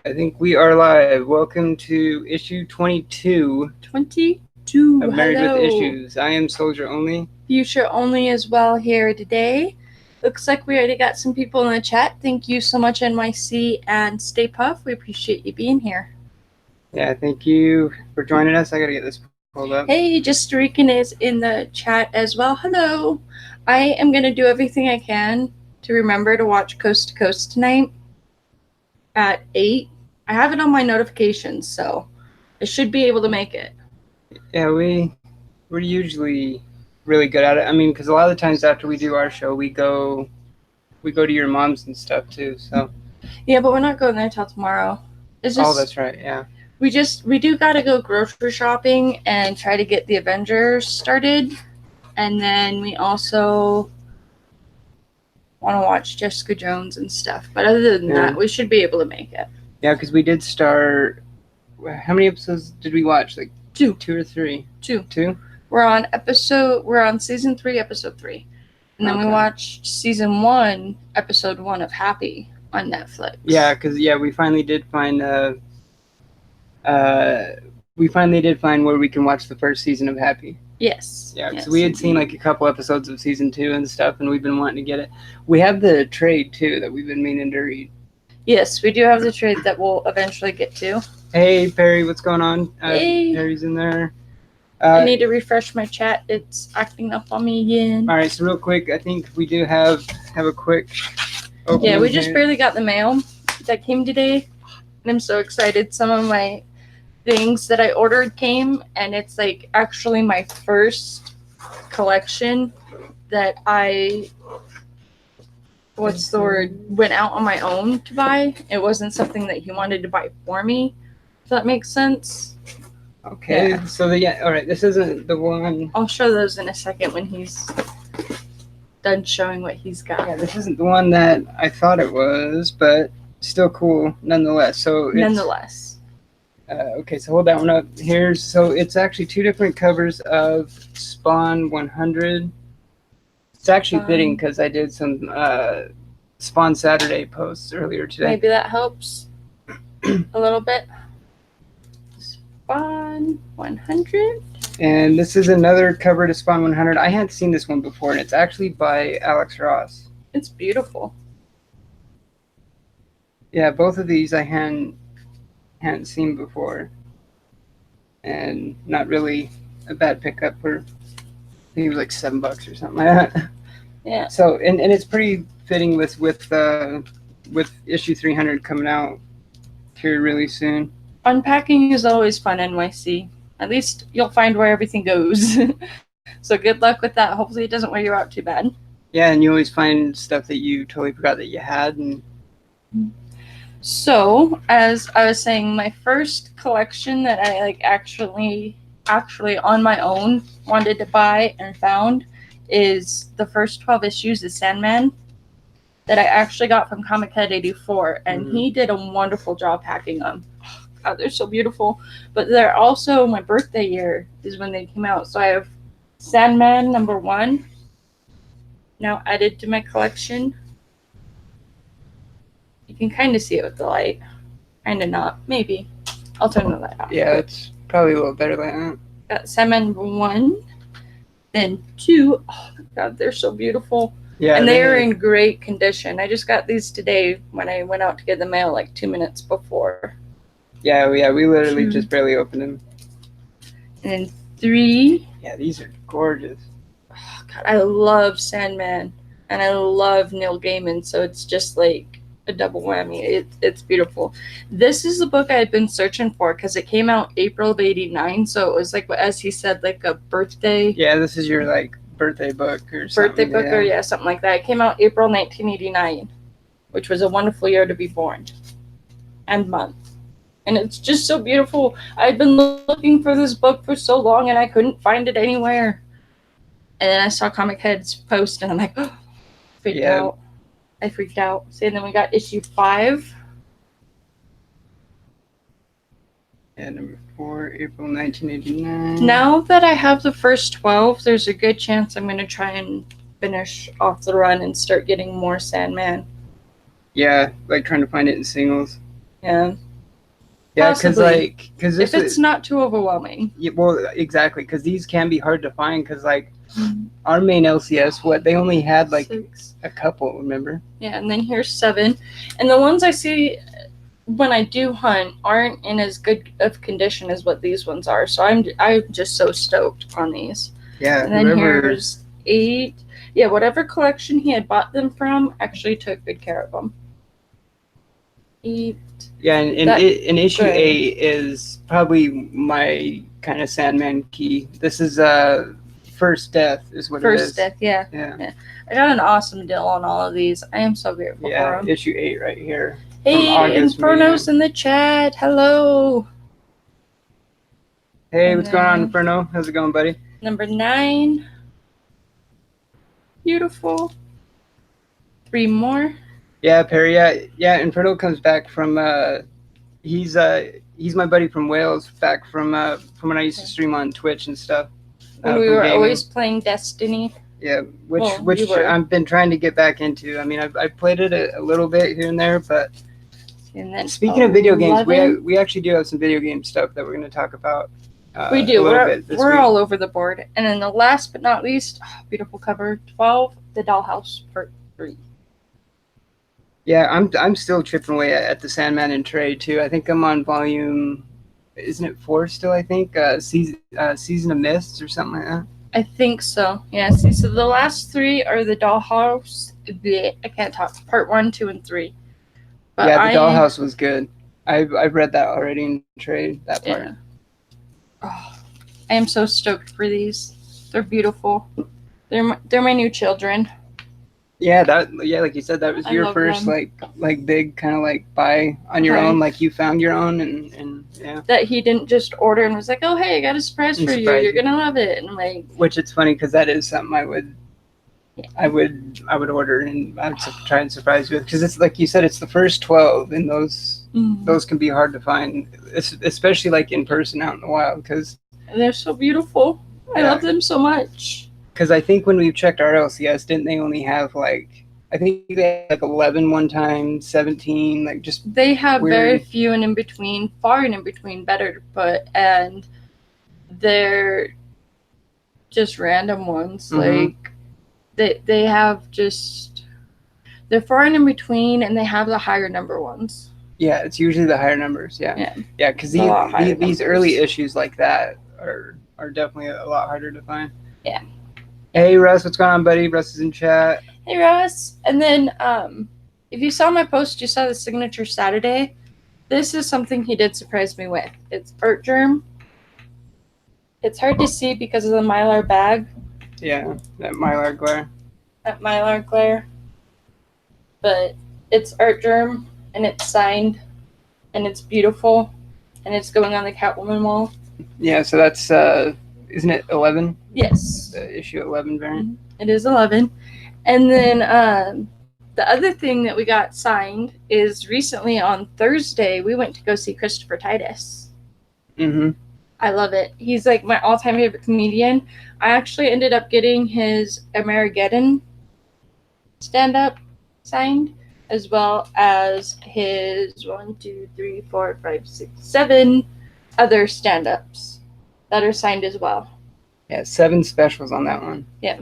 I think we are live. Welcome to issue 22 22. of Married Hello. with Issues. I am Soldier Only. Future Only as well here today. Looks like we already got some people in the chat. Thank you so much, NYC and Stay Puff. We appreciate you being here. Yeah, thank you for joining us. I gotta get this pulled up. Hey, Just Rican is in the chat as well. Hello. I am going to do everything I can to remember to watch Coast to Coast tonight at 8. I have it on my notifications, so I should be able to make it. Yeah, we're usually really good at it. I mean, because a lot of the times after we do our show, we go to your mom's and stuff too. So yeah, but we're not going there till tomorrow. It's just, that's right. Yeah. We do gotta go grocery shopping and try to get the Avengers started, and then we also want to watch Jessica Jones and stuff. But other than that, we should be able to make it. Yeah, because we did start. How many episodes did we watch? Like two or three? Two. We're on season 3, episode 3, and then we watched season 1, episode 1 of Happy on Netflix. Yeah, because we finally did find where we can watch the first season of Happy. Yes. Yeah, because we had seen like a couple episodes of season 2 and stuff, and we've been wanting to get it. We have the trade too that we've been meaning to read. Yes, we do have the trade that we'll eventually get to. Hey Perry, what's going on? Hey. Perry's in there. I need to refresh my chat. It's acting up on me again. All right, so real quick, I think we do have a quick opening. Yeah, we just barely got the mail that came today, and I'm so excited. Some of my things that I ordered came, and it's like actually my first collection that I went out on my own to buy. It wasn't something that he wanted to buy for me, if that makes sense. Okay, yeah. So all right, this isn't the one. I'll show those in a second when he's done showing what he's got. Yeah, this isn't the one that I thought it was, but still cool nonetheless. So nonetheless. Okay, so hold that one up. So it's actually 2 different covers of Spawn 100. It's actually fitting because I did some Spawn Saturday posts earlier today. Maybe that helps a little bit. Spawn 100. And this is another cover to Spawn 100. I hadn't seen this one before, and it's actually by Alex Ross. It's beautiful. Yeah, both of these I hadn't seen before, and not really a bad pickup for, I think it was like $7 or something like that. Yeah. So and it's pretty fitting with issue 300 coming out here really soon. Unpacking is always fun, NYC. At least you'll find where everything goes. So good luck with that. Hopefully it doesn't wear you out too bad. Yeah, and you always find stuff that you totally forgot that you had. And so, as I was saying, my first collection that I actually on my own wanted to buy and found is the first 12 issues of Sandman that I actually got from Comic Head 84, and he did a wonderful job packing them. God, they're so beautiful. But they're also my birthday year is when they came out. So I have Sandman #1 now added to my collection. You can kind of see it with the light. Kind of not. Maybe. I'll turn the light off. Yeah, it's probably a little better like that. Got Sandman 1. Then 2. Oh, my God, they're so beautiful. Yeah, and they are in great condition. I just got these today when I went out to get the mail like 2 minutes before. Yeah, we literally just barely opened them. And 3. Yeah, these are gorgeous. Oh, God, I love Sandman, and I love Neil Gaiman, so it's just like a double whammy. It's beautiful. This is the book I had been searching for because it came out April of '89, so it was like, as he said, like a birthday. Yeah, this is your like birthday book or something. Something like that. It came out April 1989, which was a wonderful year to be born and month. And it's just so beautiful. I've been looking for this book for so long, and I couldn't find it anywhere. And then I saw Comic Head's post, and I'm like, oh, I freaked out. So, and then we got issue 5. Yeah, number 4, April 1989. Now that I have the first 12, there's a good chance I'm going to try and finish off the run and start getting more Sandman. Yeah, like trying to find it in singles. Yeah. Yeah, because Possibly. because If this it's is not too overwhelming. yeah, well, exactly, because these can be hard to find. Because like our main LCS, what they only had like 6. a couple. Remember? Yeah, and then here's 7. And the ones I see when I do hunt aren't in as good of condition as what these ones are. So I'm just so stoked on these. Yeah. And then Whoever. here's 8. Yeah, whatever collection he had bought them from actually took good care of them. 8. Yeah, and That in issue gray. 8 is probably my kind of Sandman key. This is First Death is what it First is. Death, yeah. I got an awesome deal on all of these. I am so grateful for them. Issue 8 right here. Hey, August, Inferno's in the chat. Hello. Hey, And what's going on, then- Inferno? How's it going, buddy? Number 9. Beautiful. 3 more. Yeah, Perry. Yeah. Inferno comes back from. He's my buddy from Wales, back from when I used to stream on Twitch and stuff. When we were always playing Destiny. Yeah, which you were. I've been trying to get back into. I mean, I played it a little bit here and there, but. And then Speaking of video games, we actually do have some video game stuff that we're going to talk about. We do. We're week. all over the board. And then the last but not least, beautiful cover 12, The Dollhouse Part 3. Yeah, I'm still chipping away at the Sandman and Trey too. I think I'm on volume, isn't it 4 still? I think Season of Mists or something like that. I think so. Yeah. See, so the last 3 are The Dollhouse. I can't talk. Part 1, 2, and 3. But yeah, the Dollhouse was good. I've read that already in trade, that part. Yeah. Oh, I am so stoked for these. They're beautiful. They're my new children. Yeah, like you said, that was I your love first them. like big kind of like buy on your Right. own, like you found your own and yeah. That he didn't just order and was like, oh hey, I got a surprise for you. You're gonna love it. And I'm like, which it's funny because that is something I would order and I'd try and surprise you with, because it's like you said, it's the first 12 and those can be hard to find, especially like in person out in the wild, because they're so beautiful. I Yeah. love them so much. Because I think when we've checked our LCS, didn't they only have I think they had like 11 one time, 17, like just They have weird. very few and in between, far and in between, better to put, and they're just random ones. Mhm. Like they have just they're far and in between, and they have the higher number ones. Yeah, it's usually the higher numbers. Yeah, because A lot higher these numbers. early issues like that are definitely a lot harder to find. Yeah. Hey Russ, what's going on, buddy? Russ is in chat. Hey Ross, and then if you saw my post, you saw the signature Saturday. This is something he did surprise me with. It's Art Germ. It's hard to see because of the Mylar bag. Yeah, that Mylar glare. That Mylar glare. But it's Art Germ, and it's signed, and it's beautiful, and it's going on the Catwoman wall. Yeah, so that's isn't it 11? Yes. The issue 11 variant. It is 11. And then the other thing that we got signed is recently on Thursday, we went to go see Christopher Titus. Mm-hmm. I love it. He's like my all-time favorite comedian. I actually ended up getting his Amerigeddon stand-up signed, as well as his 1, 2, 3, 4, 5, 6, 7 other stand-ups that are signed as well. Yeah, 7 specials on that one. Yeah.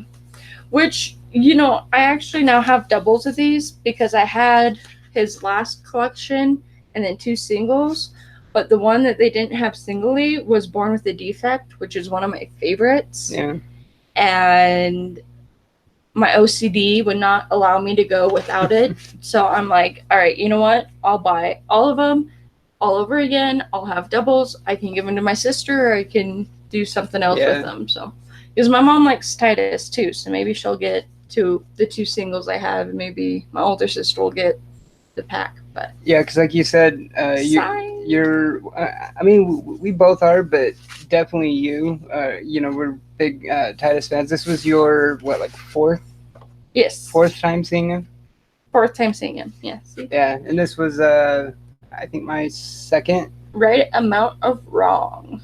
Which, I actually now have doubles of these because I had his last collection and then 2 singles. But the one that they didn't have singly was Born with a Defect, which is one of my favorites. Yeah. And my OCD would not allow me to go without it. So I'm like, all right, you know what? I'll buy all of them all over again. I'll have doubles. I can give them to my sister, or I can do something else with them. So, because my mom likes Titus too, so maybe she'll get the 2 singles I have, and maybe my older sister will get the pack. But yeah, because like you said, you're I mean, we both are, but definitely you. We're big Titus fans. This was your fourth? Yes. Fourth time seeing him. 4th time seeing him. Yes. Yeah, yeah, and this was I think my second. Right amount of wrong.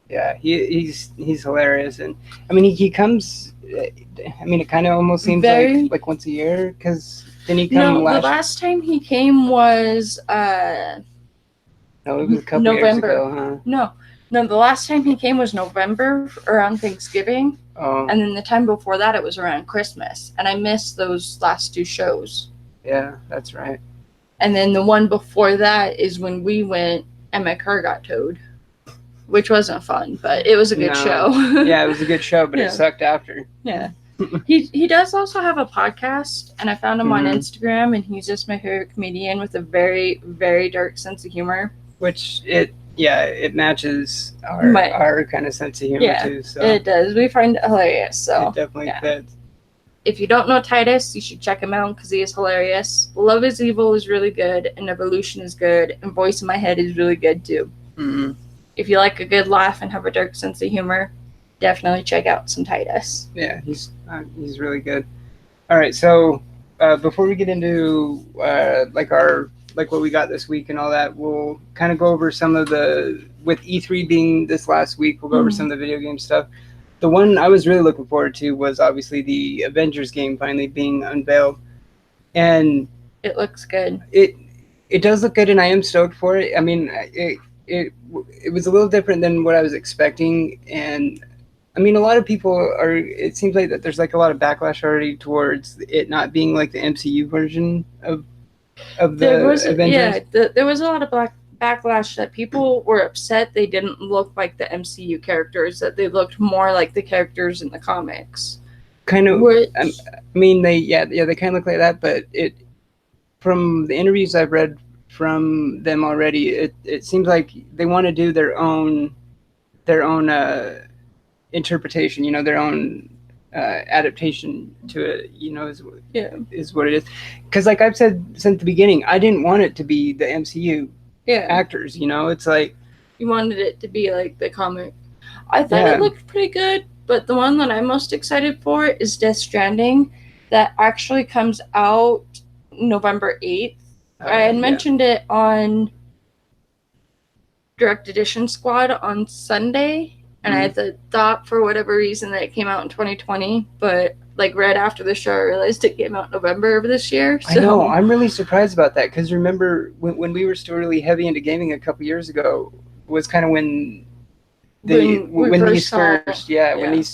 Yeah, he's hilarious, and I mean he comes. I mean, it kind of almost seems like once a year, because didn't he come the last time he came was No, it was a couple years ago, huh? No, the last time he came was November around Thanksgiving. Oh. And then the time before that, it was around Christmas. And I missed those last 2 shows. Yeah, that's right. And then the one before that is when we went and my car got towed, which wasn't fun, but it was a good show. Yeah, it was a good show, but it sucked after. Yeah. He does also have a podcast, and I found him on Instagram, and he's just my favorite comedian with a very, very dark sense of humor. Which it matches our kind of sense of humor too. So it does. We find it hilarious. So it definitely fits. If you don't know Titus, you should check him out because he is hilarious. Love is Evil is really good, and Evolution is good, and Voice in My Head is really good too. Mm-hmm. If you like a good laugh and have a dark sense of humor, definitely check out some Titus. Yeah, he's really good. All right, so before we get into what we got this week and all that, we'll kind of go over some of with E3 being this last week, we'll go over some of the video game stuff. The one I was really looking forward to was obviously the Avengers game finally being unveiled. And it looks good. It does look good, and I am stoked for it. I mean, it was a little different than what I was expecting, and I mean, a lot of people it seems like that there's like a lot of backlash already towards it not being like the MCU version of the Avengers. Yeah, there was a lot of backlash that people were upset they didn't look like the MCU characters, that they looked more like the characters in the comics. Kind of. I mean, they kind of look like that, but from the interviews I've read from them already, it seems like they want to do their own interpretation, their own adaptation to it, is what it is. Because like I've said since the beginning, I didn't want it to be the MCU actors, it's like you wanted it to be like the comic. I thought it looked pretty good, but the one that I'm most excited for is Death Stranding, that actually comes out November 8th. I had mentioned it on Direct Edition Squad on Sunday, and I had the thought for whatever reason that it came out in 2020, but like right after the show I realized it came out November of this year. So. I know, I'm really surprised about that, because remember when we were still really heavy into gaming a couple years ago was kind of when these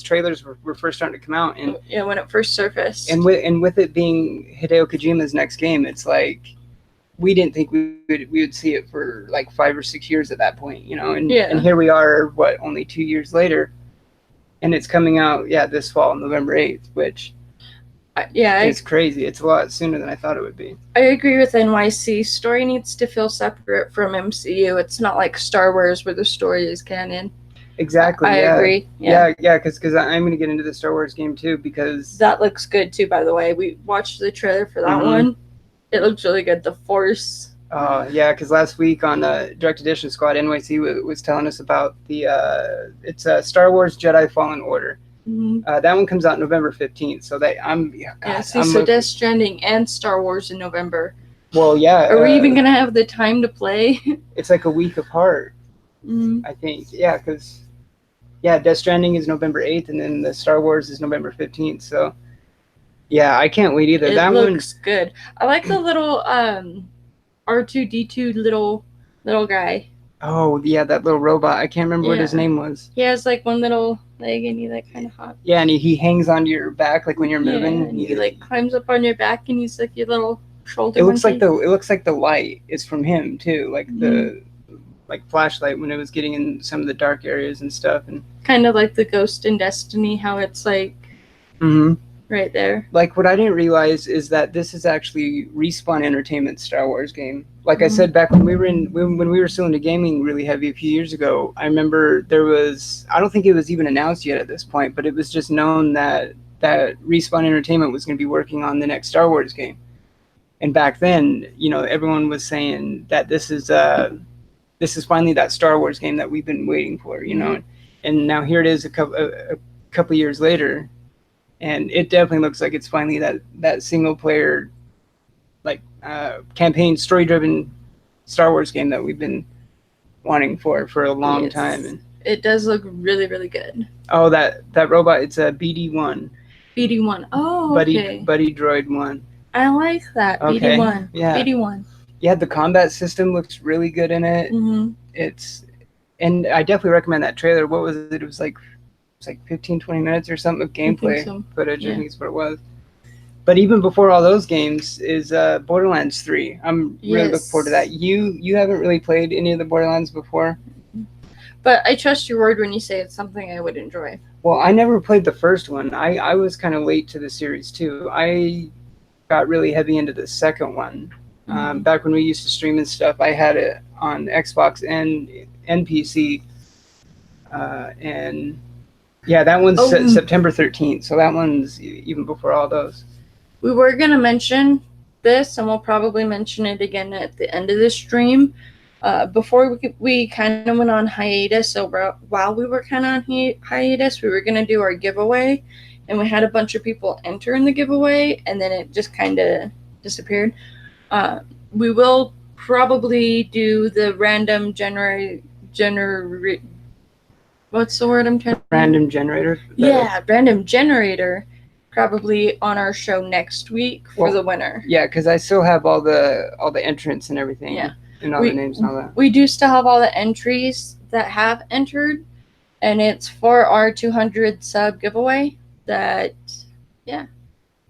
trailers were first starting to come out, and when it first surfaced, and with it being Hideo Kojima's next game, it's like we didn't think we would see it for like 5 or 6 years at that point, and here we are, only 2 years later, and it's coming out this fall, November 8th, which it's crazy. It's a lot sooner than I thought it would be. I agree with NYC. Story needs to feel separate from MCU. It's not like Star Wars where the story is canon. Exactly. I agree. Because I'm going to get into the Star Wars game too, because that looks good too. By the way, we watched the trailer for that one. It looks really good. The Force. Because last week on Direct Edition Squad, NYC was telling us about it's Star Wars Jedi Fallen Order. That one comes out November 15th. So so Death Stranding and Star Wars in November. Well, yeah. Are we even gonna have the time to play? It's like a week apart. I think. Yeah, because Death Stranding is November 8th, and then the Star Wars is November 15th. So. Yeah, I can't wait either. It looks good. I like the little R2-D2 little guy. Oh, yeah, that little robot. I can't remember what his name was. He has like one little leg and he like kind of hot. Yeah, and he hangs onto your back like when you're moving. And he like climbs up on your back and he's like your little shoulder. It looks like the light is from him too, like the flashlight when it was getting in some of the dark areas and stuff, and kind of like the Ghost in Destiny, how it's like. Right there. Like, what I didn't realize is that this is actually Respawn Entertainment's Star Wars game. Like I said, back when we were still into gaming really heavy a few years ago, I remember I don't think it was even announced yet at this point, but it was just known that Respawn Entertainment was going to be working on the next Star Wars game. And back then, everyone was saying that this is finally that Star Wars game that we've been waiting for, and now here it is a couple years later. And it definitely looks like it's finally that single player, like campaign, story driven Star Wars game that we've been wanting for a long time. And it does look really, really good. Oh, that robot! It's a BD1. BD1. Oh, Buddy Droid 1. I like that. Okay. BD1. Yeah. BD1. Yeah, the combat system looks really good in it. Mm-hmm. And I definitely recommend that trailer. What was it? It was like 15, 20 minutes or something of gameplay so. footage. Yeah. I think is what it was. But even before all those games is Borderlands 3. I'm really looking forward to that. You haven't really played any of the Borderlands before? But I trust your word when you say it's something I would enjoy. Well, I never played the first one. I was kind of late to the series too. I got really heavy into the second one. Back when we used to stream and stuff, I had it on Xbox and PC. And yeah, that one's September 13th. So that one's even before all those. We were going to mention this, and we'll probably mention it again at the end of the stream. Before we kind of went on hiatus, so while we were kind of on hiatus, we were going to do our giveaway, and we had a bunch of people enter in the giveaway, and then it just kind of disappeared. We will probably do the random what's the word I'm trying to Random generator? Yeah, random generator probably on our show next week for the winner. Yeah, because I still have all the entrants and everything. Yeah. And all the names and all that. We do still have all the entries that have entered, and it's for our 200 sub giveaway. That, yeah,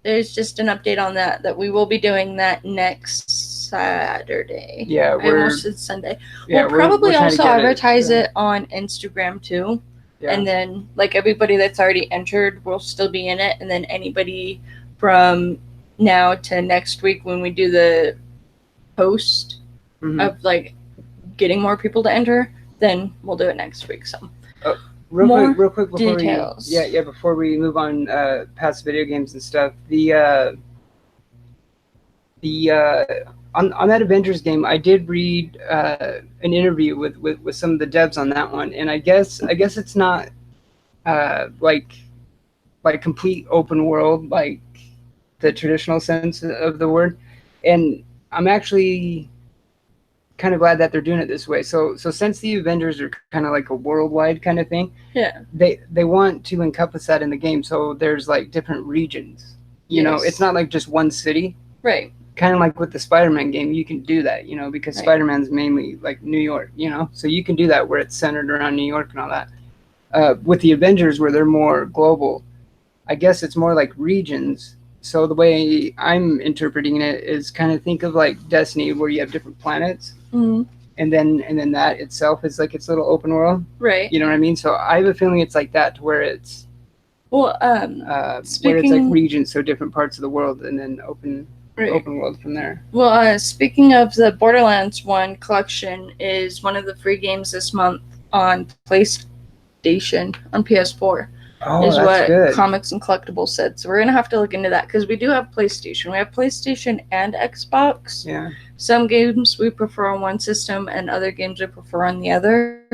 there's just an update on that we will be doing that next Saturday. Yeah, I almost said Sunday. Yeah, we'll probably also advertise it on Instagram too. Yeah. And then, like, everybody that's already entered will still be in it, and then anybody from now to next week when we do the post of like getting more people to enter, then we'll do it next week. So real quick before details. Before we move on past video games and stuff, the on that Avengers game, I did read an interview with some of the devs on that one, and I guess it's not like complete open world like the traditional sense of the word, and I'm actually kind of glad that they're doing it this way. So since the Avengers are kind of like a worldwide kind of thing, they want to encompass that in the game. So there's like different regions. You know, it's not like just one city. Right. Kind of like with the Spider-Man game, you can do that, you know, because Spider-Man's mainly like New York, you know, so you can do that where it's centered around New York and all that. With the Avengers, where they're more global, I guess it's more like regions. So the way I'm interpreting it is kind of think of like Destiny, where you have different planets, and then that itself is like its little open world, right? You know what I mean? So I have a feeling it's like that, to where it's where it's like regions, so different parts of the world, and then open world from there. Well, speaking of the Borderlands 1 collection, is one of the free games this month on PlayStation on PS4. Oh, is that's what good. Comics and Collectibles said. So we're gonna have to look into that, because we do have PlayStation. We have PlayStation and Xbox. Yeah. Some games we prefer on one system, and other games we prefer on the other.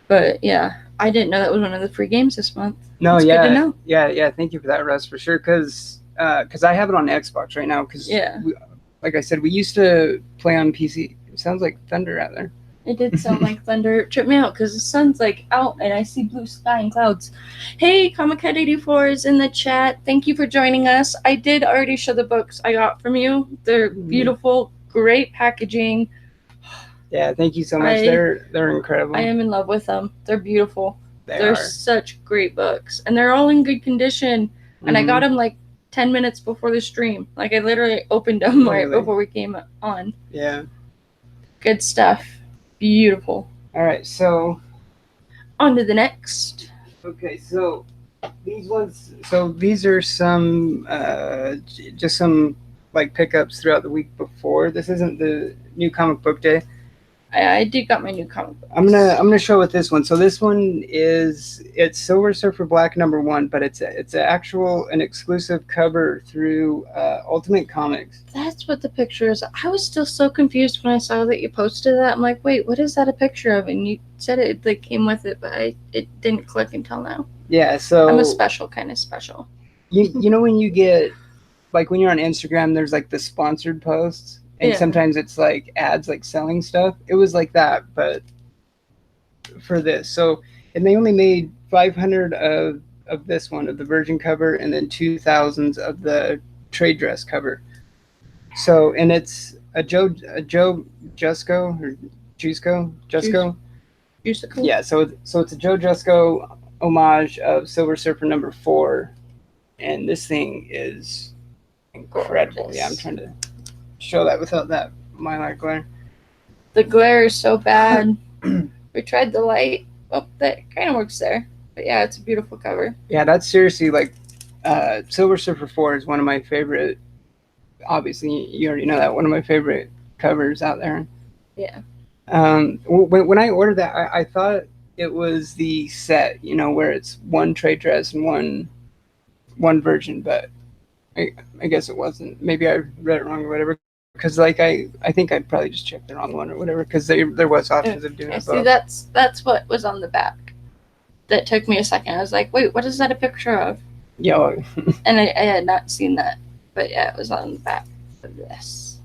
But yeah, I didn't know that was one of the free games this month. No, it's yeah, good to know. Yeah. Thank you for that, Russ, for sure. Because I have it on Xbox right now. Because like I said, we used to play on PC. It sounds like thunder out there. It did sound like thunder. It tripped me out because the sun's like out and I see blue sky and clouds. Hey, Comic Head 84 is in the chat. Thank you for joining us. I did already show the books I got from you. They're beautiful, great packaging. Yeah, thank you so much. They're incredible. I am in love with them. They're beautiful. They're such great books, and they're all in good condition. And I got them like 10 minutes before the stream. Like I literally opened them right before we came on. Yeah. Good stuff. Beautiful. All right, so on to the next. Okay, so these ones. So these are some just some like pickups throughout the week before. This isn't the new comic book day. I did got my new comic book. I'm gonna show with this one. So this one it's Silver Surfer Black #1, but it's an exclusive cover through Ultimate Comics. That's what the picture is. I was still so confused when I saw that you posted that. I'm like, wait, what is that a picture of? And you said it like came with it, but it didn't click until now. Yeah, so I'm a special kind of special. You know when you get like when you're on Instagram, there's like the sponsored posts. And sometimes it's like ads, like selling stuff. It was like that, but for this. So, and they only made 500 of this one, of the Virgin cover, and then 2,000 of the trade dress cover. So, and it's a Joe Jusko or Jusko. Musical. Yeah, so it's a Joe Jusko homage of Silver Surfer #4, and this thing is incredible. Gorgeous. Yeah, I'm trying to show that without that mylar glare. The glare is so bad. We tried the light. Well, that kind of works there. But yeah, it's a beautiful cover. Yeah, that's seriously like Silver Surfer 4 is one of my favorite. Obviously, you already know that, one of my favorite covers out there. Yeah. When I ordered that, I thought it was the set, where it's one trade dress and one version, but I guess it wasn't. Maybe I read it wrong or whatever. Because like I think I'd probably just checked the wrong one or whatever. Because there was options of doing it. See, that's what was on the back. That took me a second. I was like, wait, what is that a picture of? Yeah. And I had not seen that, but yeah, it was on the back of this.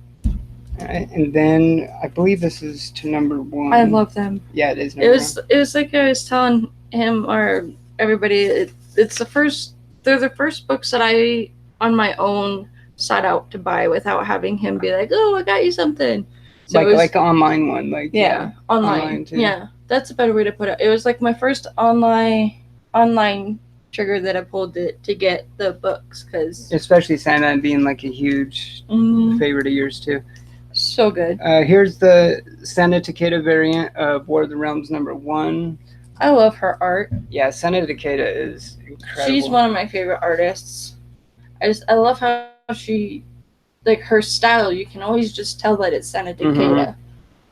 All right, and then I believe this is to #1. I love them. Yeah, it is. It was like I was telling him or everybody. It's the first. They're the first books that I on my own sought out to buy without having him be like, "Oh, I got you something." So like an online one, like yeah, online too. Yeah, that's a better way to put it. It was like my first online trigger that I pulled to get the books, because especially Sandman being like a huge favorite of yours too. So good. Here's the Sana Takeda variant of War of the Realms #1. I love her art. Yeah, Sana Takeda is incredible. She's one of my favorite artists. I love how she, like, her style, you can always just tell that it's Sana Takeda.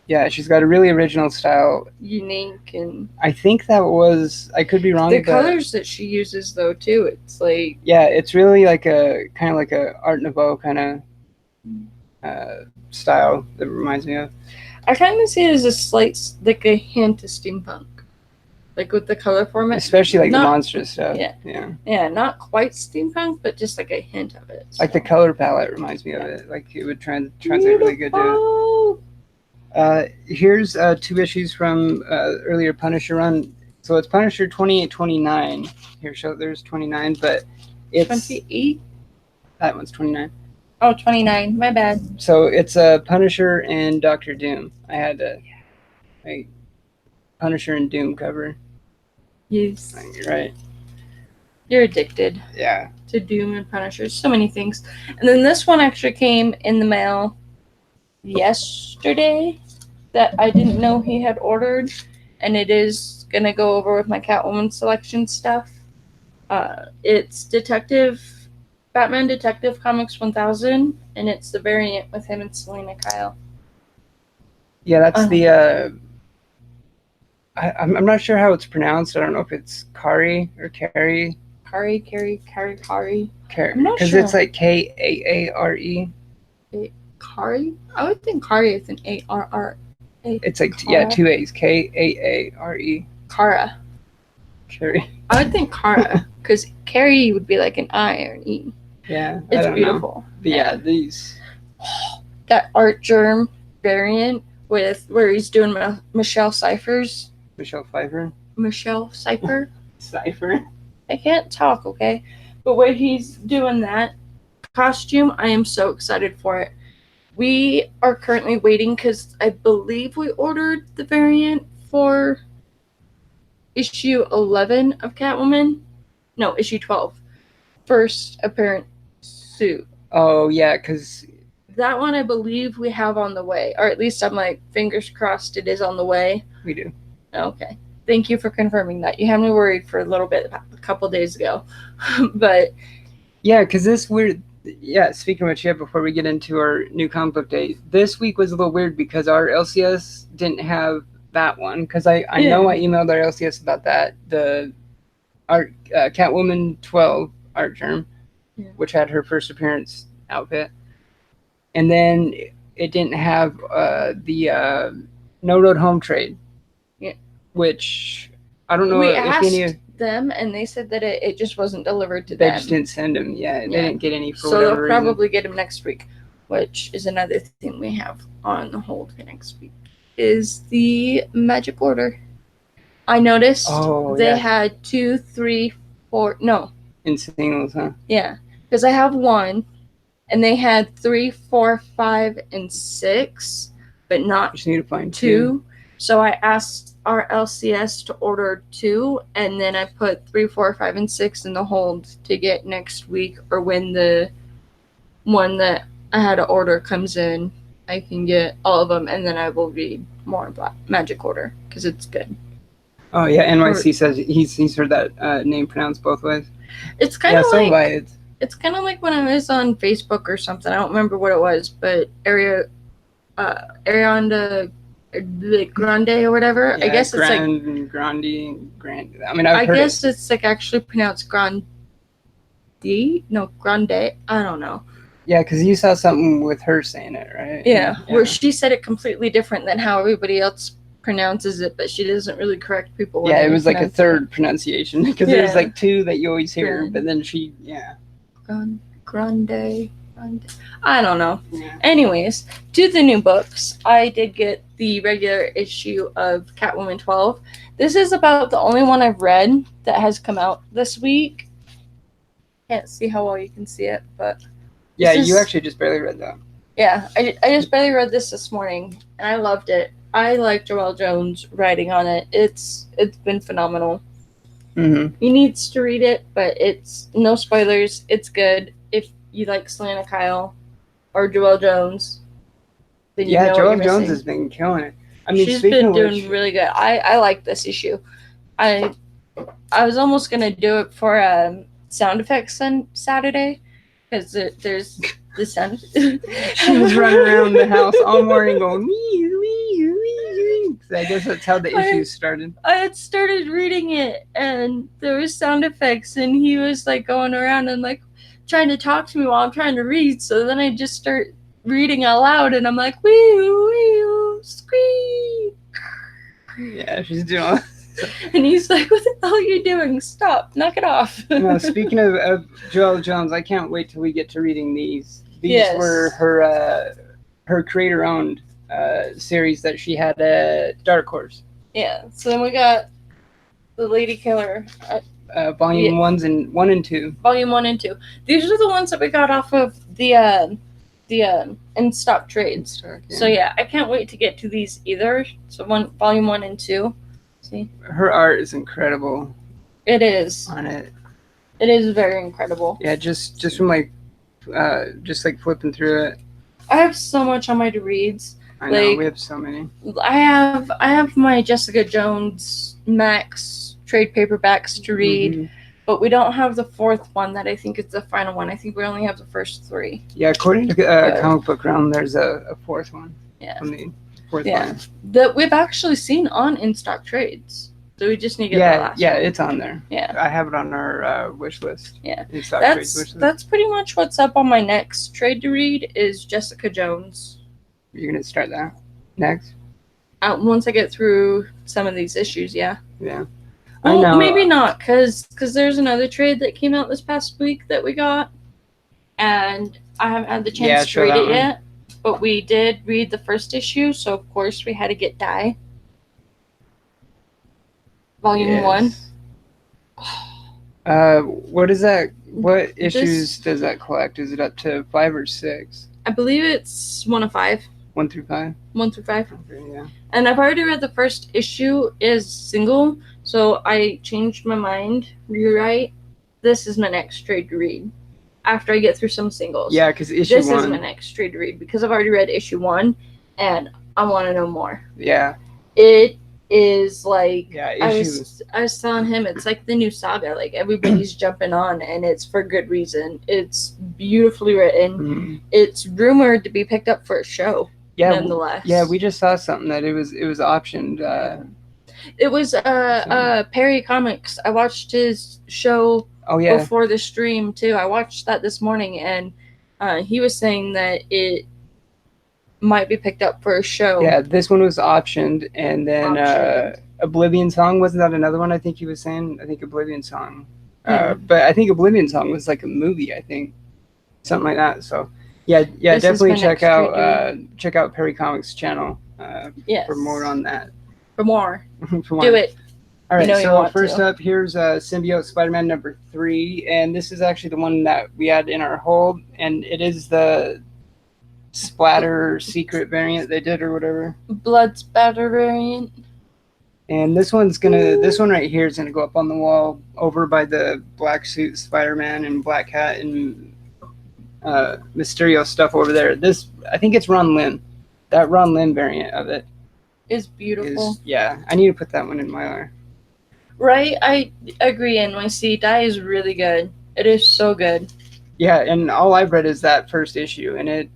Yeah, she's got a really original style. Unique, and I think that was, I could be wrong. The colors that she uses though too, it's like, yeah, it's really like a kind of like a Art Nouveau kind of style that reminds me of. I kind of see it as a slight, like a hint of steampunk, like with the color format, especially like the monstrous stuff. Yeah, not quite steampunk, but just like a hint of it. So. Like the color palette reminds me of it. Like it would translate really good to it. Here's 2 issues from earlier Punisher run. So it's Punisher 28-29. Here, there's 29, but it's 28. That one's 29. Oh, 29. My bad. So it's Punisher and Doctor Doom. I had a Punisher and Doom cover. Yes. You're right. You're addicted. Yeah. To Doom and Punisher. So many things. And then this one actually came in the mail yesterday that I didn't know he had ordered. And it is going to go over with my Catwoman selection stuff. It's Batman Detective Comics 1000, and it's the variant with him and Selena Kyle. Yeah, that's the. I'm not sure how it's pronounced. I don't know if it's Kari or Carrie. Kari. I'm not sure. Because it's like Kaare. Kari? I would think Kari is an ARRA. It's like, yeah, 2 A's. Kaare. Kara. Carrie. I would think Kara, because Carrie would be like an I or an E. Yeah, it's beautiful. But yeah, these. That Art Germ variant with where he's doing Michelle Cypher's. Michelle Pfeiffer. Michelle Cypher. Cypher. I can't talk, okay? But when he's doing that costume, I am so excited for it. We are currently waiting because I believe we ordered the variant for issue 11 of Catwoman. No, issue 12. First apparent suit. Oh, yeah, because that one I believe we have on the way. Or at least I'm like, fingers crossed it is on the way. We do. Okay. Thank you for confirming that. You had me worried for a little bit a couple days ago. But yeah, because this weird. Yeah, speaking of which, before we get into our new comic book day, this week was a little weird because our LCS didn't have that one. Because I know I emailed our LCS about that. The art Catwoman 12 art germ, which had her first appearance outfit. And then it didn't have the No Road Home trade. Yeah. Which I don't know we if any asked them, and they said that it just wasn't delivered to them. They just didn't send them. Yeah, they didn't get any for so whatever they'll probably reason. get them next week, which is another thing we have on the hold for next week, is the Magic Order. I noticed they had 2, 3, 4, no. In singles, huh? Yeah, because I have one, and they had 3, 4, 5, and 6, but not Just need to find 2. So I asked our LCS to order 2, and then I put 3, 4, 5, and 6 in the hold to get next week, or when the one that I had to order comes in, I can get all of them, and then I will read more Black Magic Order because it's good. Oh yeah, NYC says he's heard that name pronounced both ways. It's kind of so like it's kind of like when I was on Facebook or something. I don't remember what it was, but Ariana Grande or whatever. Yeah, I guess it's like Grande. I mean, I guess it's like actually pronounced Grande. No, Grande. I don't know. Yeah, because you saw something with her saying it, right? Yeah, where she said it completely different than how everybody else pronounces it, but she doesn't really correct people. Yeah, it was like a third pronunciation because there's like 2 that you always hear, but then she, Grande. I don't know. Yeah. Anyways, to the new books, I did get the regular issue of Catwoman 12. This is about the only one I've read that has come out this week. Can't see how well you can see it, but yeah, you actually just barely read that. Yeah, I just barely read this morning, and I loved it. I like Joelle Jones writing on it. It's been phenomenal. Mm-hmm. He needs to read it, but it's no spoilers. It's good. If you like Selena Kyle or Joelle Jones, then you know Joelle Jones has been killing it. I mean, she's been doing really good. I like this issue. I was almost gonna do it for sound effects on Saturday because there's the sound. She was running around the house all morning going wee wee wee. I guess that's how the issue started. I had started reading it, and there was sound effects, and he was like going around and like trying to talk to me while I'm trying to read. So then I just start reading out loud, and I'm like wee wee squeak. Yeah, she's doing. And he's like, "What the hell are you doing? Stop! Knock it off!" No, speaking of Joelle Jones, I can't wait till we get to reading these. These were her creator-owned series that she had at Dark Horse. Yeah. So then we got the Lady Killer. Volume 1 and 2. Volume 1 and 2. These are the ones that we got off of the in stock trades. So yeah, I can't wait to get to these either. So volume 1 and 2. See? Her art is incredible. It is. On it. It is very incredible. Yeah, just from like flipping through it. I have so much on my to reads. I know, we have so many. I have my Jessica Jones Max trade paperbacks to read, but we don't have the 4th one that I think is the final one. I think we only have the first 3. Yeah, according to Comic Book Realm, there's a 4th one. Yeah. On the 4th line. That we've actually seen on in stock trades. So we just need to get the last one. It's on there. Yeah. I have it on our wish list. Yeah. In stock trades wish list. That's pretty much what's up on my next trade to read is Jessica Jones. You're going to start that next? Once I get through some of these issues, yeah. Yeah. Well, I know. Maybe not, because there's another trade that came out this past week that we got, and I haven't had the chance to read it yet. But we did read the first issue, so of course we had to get Die. Volume 1. What is that? What issues does that collect? Is it up to 5 or 6? I believe it's 1 of 5. 1 through 5? 1 through 5. Okay, yeah. And I've already read the first issue is single, so I changed my mind. Rewrite. This is my next trade to read. After I get through some singles. Yeah, because issue 1... This is my next trade to read because I've already read issue 1, and I want to know more. Yeah. It is like... Yeah, I was telling him, it's like the new Saga. Like, everybody's jumping on, and it's for good reason. It's beautifully written. Mm-hmm. It's rumored to be picked up for a show, nonetheless. Yeah, we just saw something that it was optioned. It was Perry Comics. I watched his show... Oh, yeah. Before the stream, too. I watched that this morning, and he was saying that it might be picked up for a show. Yeah, this one was optioned, and then Oblivion Song, wasn't that another one I think he was saying? I think Oblivion Song. But I think Oblivion Song was like a movie, I think. Something like that. So, yeah, definitely check out Perry Comics channel for more on that. For more. For more. Do it. All right, you so want first to. up, here's Symbiote Spider-Man number 3, and this is actually the one that we had in our hold, and it is the splatter secret variant they did or whatever. Blood spatter variant. And this one right here is gonna go up on the wall over by the black suit Spider-Man and black hat and Mysterio stuff over there. This, I think it's Ron Lim. That Ron Lim variant of it Is beautiful. yeah. I need to put that one in my art. Right? I agree, NYC. Die is really good. It is so good. Yeah, and all I've read is that first issue, and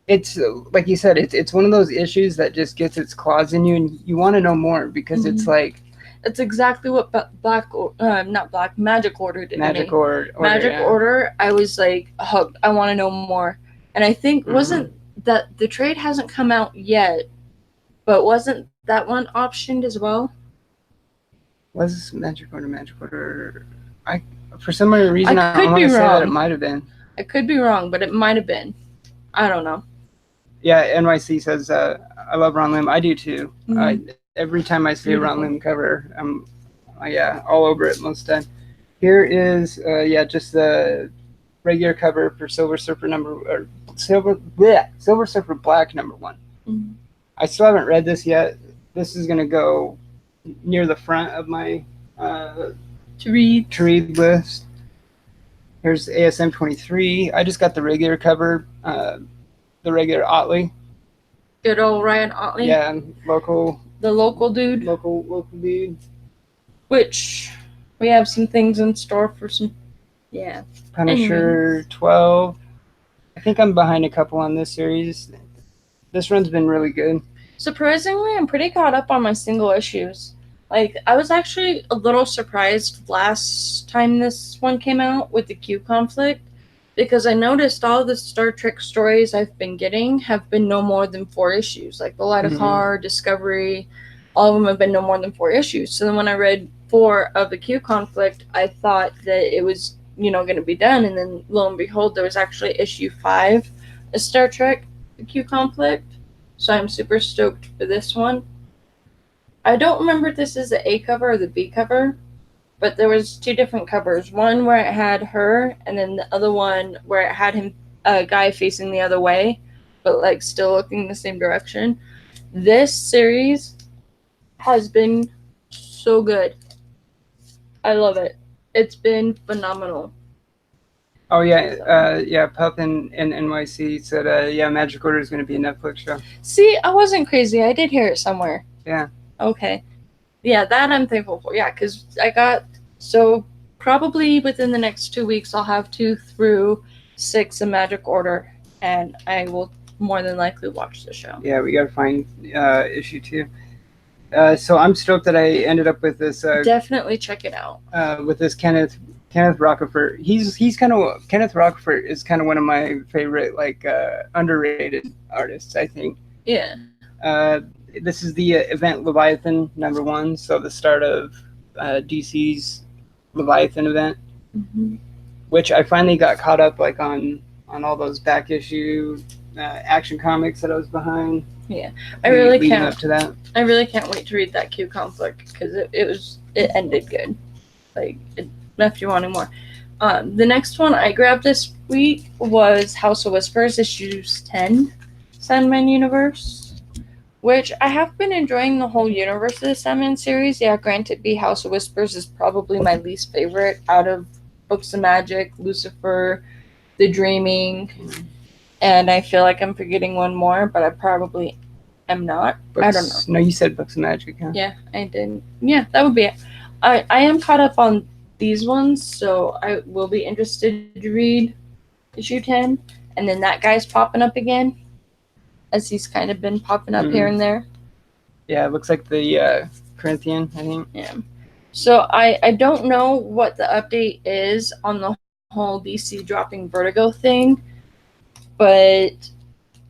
it's like you said, it's one of those issues that just gets its claws in you, and you want to know more because it's like it's exactly what Magic Order did. Magic Order. Magic Order. I was like hooked. I want to know more, and I think wasn't that the trade hasn't come out yet, but wasn't that one optioned as well? Was Magic Order? For some reason I could want be to say that it wrong. might have been. I could be wrong, but it might have been. I don't know. Yeah, NYC says I love Ron Lim. I do too. Every time I see a Ron Lim cover, I'm all over it most of the time. Here is just the regular cover for Silver Surfer Black number 1. I still haven't read this yet. This is gonna go near the front of my to read list. Here's ASM 23. I just got the regular cover, the regular Otley. Good old Ryan Otley. Yeah, local. The local dude. Local dude. Which we have some things in store for some. Yeah. Punisher 12. I think I'm behind a couple on this series. This run's been really good. Surprisingly, I'm pretty caught up on my single issues. Like, I was actually a little surprised last time this one came out with the Q conflict, because I noticed all the Star Trek stories I've been getting have been no more than 4 issues. Like, the Light of Car, Discovery, all of them have been no more than 4 issues. So then when I read 4 of the Q conflict, I thought that it was, going to be done. And then, lo and behold, there was actually issue 5 of Star Trek, the Q conflict. So I'm super stoked for this one. I don't remember if this is the A cover or the B cover, but there was 2 different covers. One where it had her, and then the other one where it had him, a guy facing the other way, but like still looking the same direction. This series has been so good. I love it. It's been phenomenal. Oh yeah, Pup and NYC said Magic Order is going to be a Netflix show. See, I wasn't crazy. I did hear it somewhere. Yeah. Okay. Yeah, that I'm thankful for. Yeah, because probably within the next 2 weeks I'll have 2 through 6 in Magic Order, and I will more than likely watch the show. Yeah, we got to find issue 2. So I'm stoked that I ended up with this. Definitely check it out. With this Kenneth Rockefeller. Kenneth Rockefeller is kind of one of my favorite underrated artists, I think. Yeah. This is the event Leviathan number 1, so the start of DC's Leviathan event, which I finally got caught up on all those back issue Action Comics that I was behind. Yeah, I really can't. Up to that. I really can't wait to read that Q conflict because it ended good. Like, it left you wanting more. The next one I grabbed this week was House of Whispers issues 10, Sandman Universe. Which I have been enjoying the whole universe of the Sandman series. Yeah, granted, House of Whispers is probably my least favorite out of Books of Magic, Lucifer, The Dreaming, and I feel like I'm forgetting one more, but I probably am not. I don't know. No, you said Books of Magic, huh? Yeah, I did. Yeah, that would be it. I am caught up on these ones, so I will be interested to read issue 10, and then that guy's popping up again, as he's kind of been popping up here and there. Yeah, it looks like the Corinthian, I think. Yeah. So I don't know what the update is on the whole DC dropping Vertigo thing, but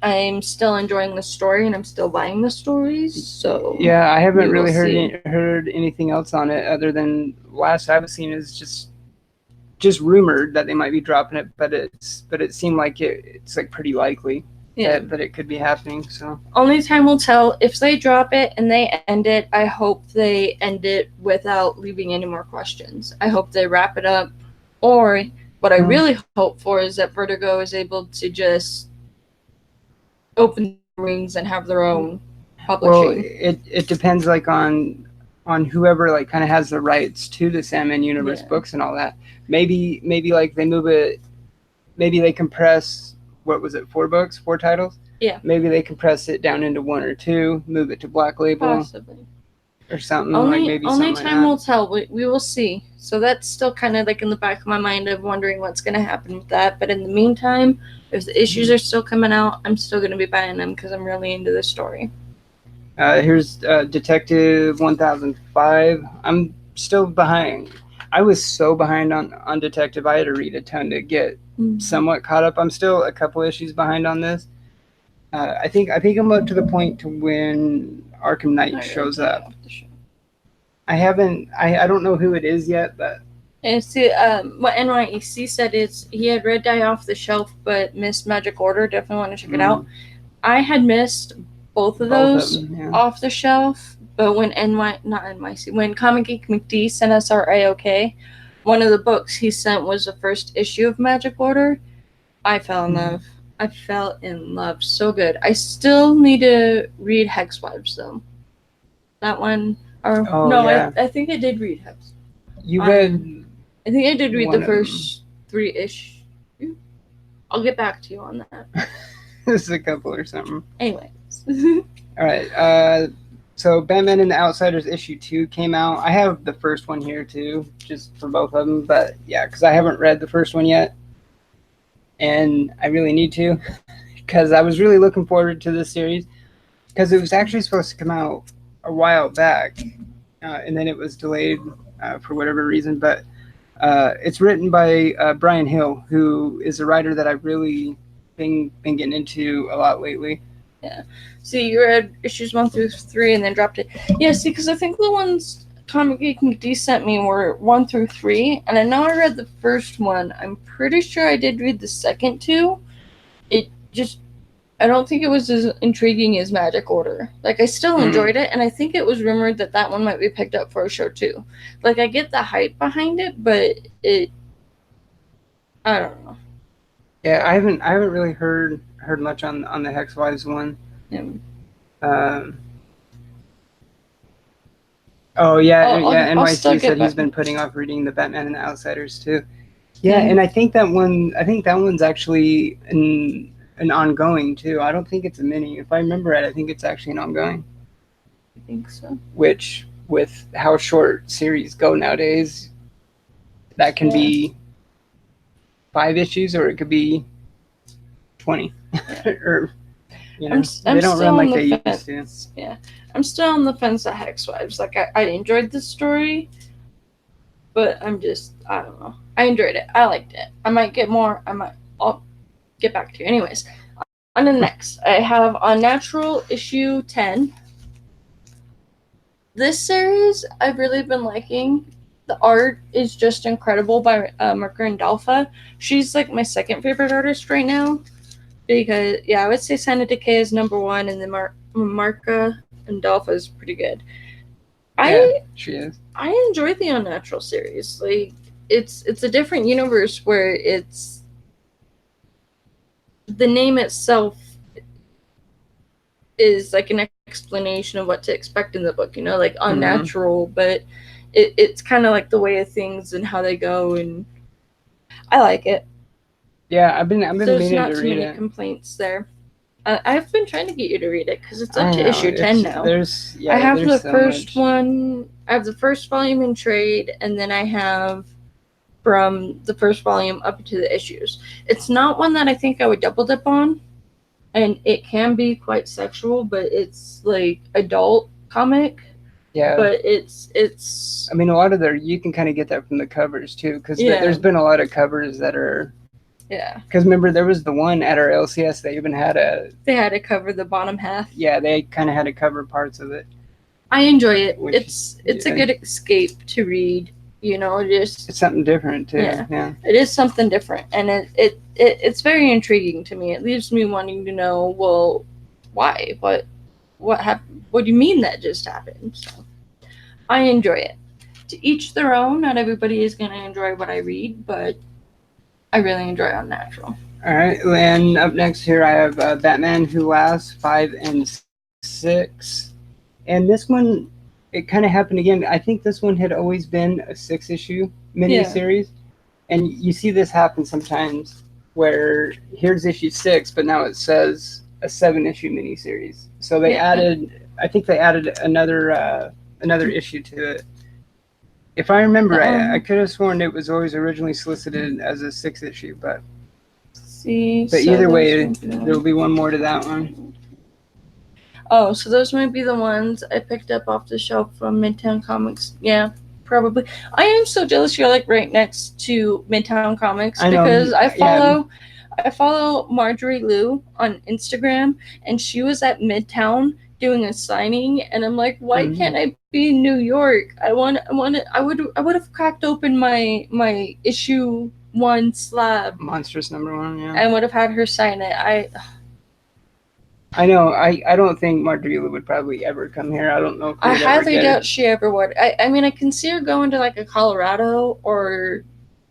I'm still enjoying the story and I'm still buying the stories. So yeah, I haven't really heard anything else on it other than last I've seen is just rumored that they might be dropping it, but it seemed like it's like pretty likely. that it could be happening. So only time will tell. If they drop it and they end it, I hope they end it without leaving any more questions. I hope they wrap it up. Or what I really hope for is that Vertigo is able to just open the rings and have their own publishing. Well, it depends like on whoever like kind of has the rights to the Sandman Universe books and all that. Maybe like they move it. Maybe they compress. What was it? 4 books, 4 titles. Yeah. Maybe they compress it down into 1 or 2, move it to Black Label. Possibly. Or something Only something time like will tell. We will see. So that's still kind of like in the back of my mind of wondering what's going to happen with that. But in the meantime, if the issues are still coming out, I'm still going to be buying them because I'm really into the story. Here's Detective 1005. I'm still behind. I was so behind on Detective. I had to read a ton to get somewhat caught up. I'm still a couple issues behind on this. I think I'm up to the point to when Arkham Knight shows up. I don't know who it is yet, but and see what NYEC said is he had Red Dye off the shelf but missed Magic Order. Definitely want to check it out. I had missed both of those off the shelf, but when when Comic Geek McD sent us our AOK, one of the books he sent was the first issue of Magic Order. I fell in love. I fell in love. So good. I still need to read Hex Wives though. That one, I think I did read Hex. You read? I think I did read the first 3-ish. I'll get back to you on that. This is a couple or something. Anyways. All right. So Batman and the Outsiders issue 2 came out. I have the first one here too, just for both of them. But yeah, because I haven't read the first one yet, and I really need to, because I was really looking forward to this series, because it was actually supposed to come out a while back, and then it was delayed for whatever reason. But it's written by Brian Hill, who is a writer that I've really been getting into a lot lately. Yeah. See, you read issues 1 through 3 and then dropped it. Yeah, see, because I think the ones Comic Geek McD sent me were 1 through 3, and I know I read the first one. I'm pretty sure I did read the second 2. I don't think it was as intriguing as Magic Order. Like, I still enjoyed it, and I think it was rumored that that one might be picked up for a show too. Like, I get the hype behind it, but I don't know. Yeah, I haven't really heard much on the Hex Wives one. Yeah. NYC said he's been putting off reading the Batman and the Outsiders too. Yeah, and I think that one's actually an ongoing too. I don't think it's a mini. If I remember right, I think it's actually an ongoing. I think so. Which, with how short series go nowadays, that can be 5 issues, or it could be 20. Or they don't run like they used to. Yeah, I'm still on the fence at Hex Wives. Like, I enjoyed the story, but I don't know. I enjoyed it. I liked it. I might get more. I'll get back to you. Anyways, on the next, I have Unnatural issue 10. This series I've really been liking. The art is just incredible by Marka Andalfa. She's like my second favorite artist right now. Because, I would say Sana Decay is number 1, and then Marka Andalfa is pretty good. She is. I enjoy the Unnatural series. Like, it's a different universe where it's the name itself is like an explanation of what to expect in the book, like unnatural, but it's kind of like the way of things and how they go, and I like it. Yeah, I've been meaning to read it. There's not too many complaints there. I've been trying to get you to read it because it's up to issue 10 now. I have the first one. I have the first volume in trade, and then I have from the first volume up to the issues. It's not one that I think I would double dip on, and it can be quite sexual, but it's like adult comic. Yeah, but it's. I mean, a lot of you can kind of get that from the covers too, because there's been a lot of covers that are. Yeah. Because remember, there was the one at our LCS. They even had They had to cover the bottom half. Yeah, they kind of had to cover parts of it. I enjoy it. It's a good escape to read. You know, just It's something different too. Yeah. It is something different, and it's very intriguing to me. It leaves me wanting to know, well, why? What happened? What do you mean that just happened? So I enjoy it. To each their own. Not everybody is going to enjoy what I read, but I really enjoy Unnatural. All right, and up next here I have Batman Who Laughs 5 and 6, and this one, it kind of happened again. I think this one had always been a 6-issue miniseries, and you see this happen sometimes where here's issue 6, but now it says a 7-issue miniseries. So they added, I think they added another issue to it. If I remember right, I could have sworn it was always originally solicited as a 6-issue, but either way, there will be one more to that one. Oh, so those might be the ones I picked up off the shelf from Midtown Comics. Yeah, probably. I am so jealous you're like right next to Midtown Comics because I follow Marjorie Liu on Instagram, and she was at Midtown doing a signing, and I'm like, why can't I be in New York? I would have cracked open my issue 1 slab. Monstrous #1, yeah. I would have had her sign it. I know. I don't think Marjorie would probably ever come here. I don't know if I highly doubt she ever would. I mean, I can see her going to like a Colorado or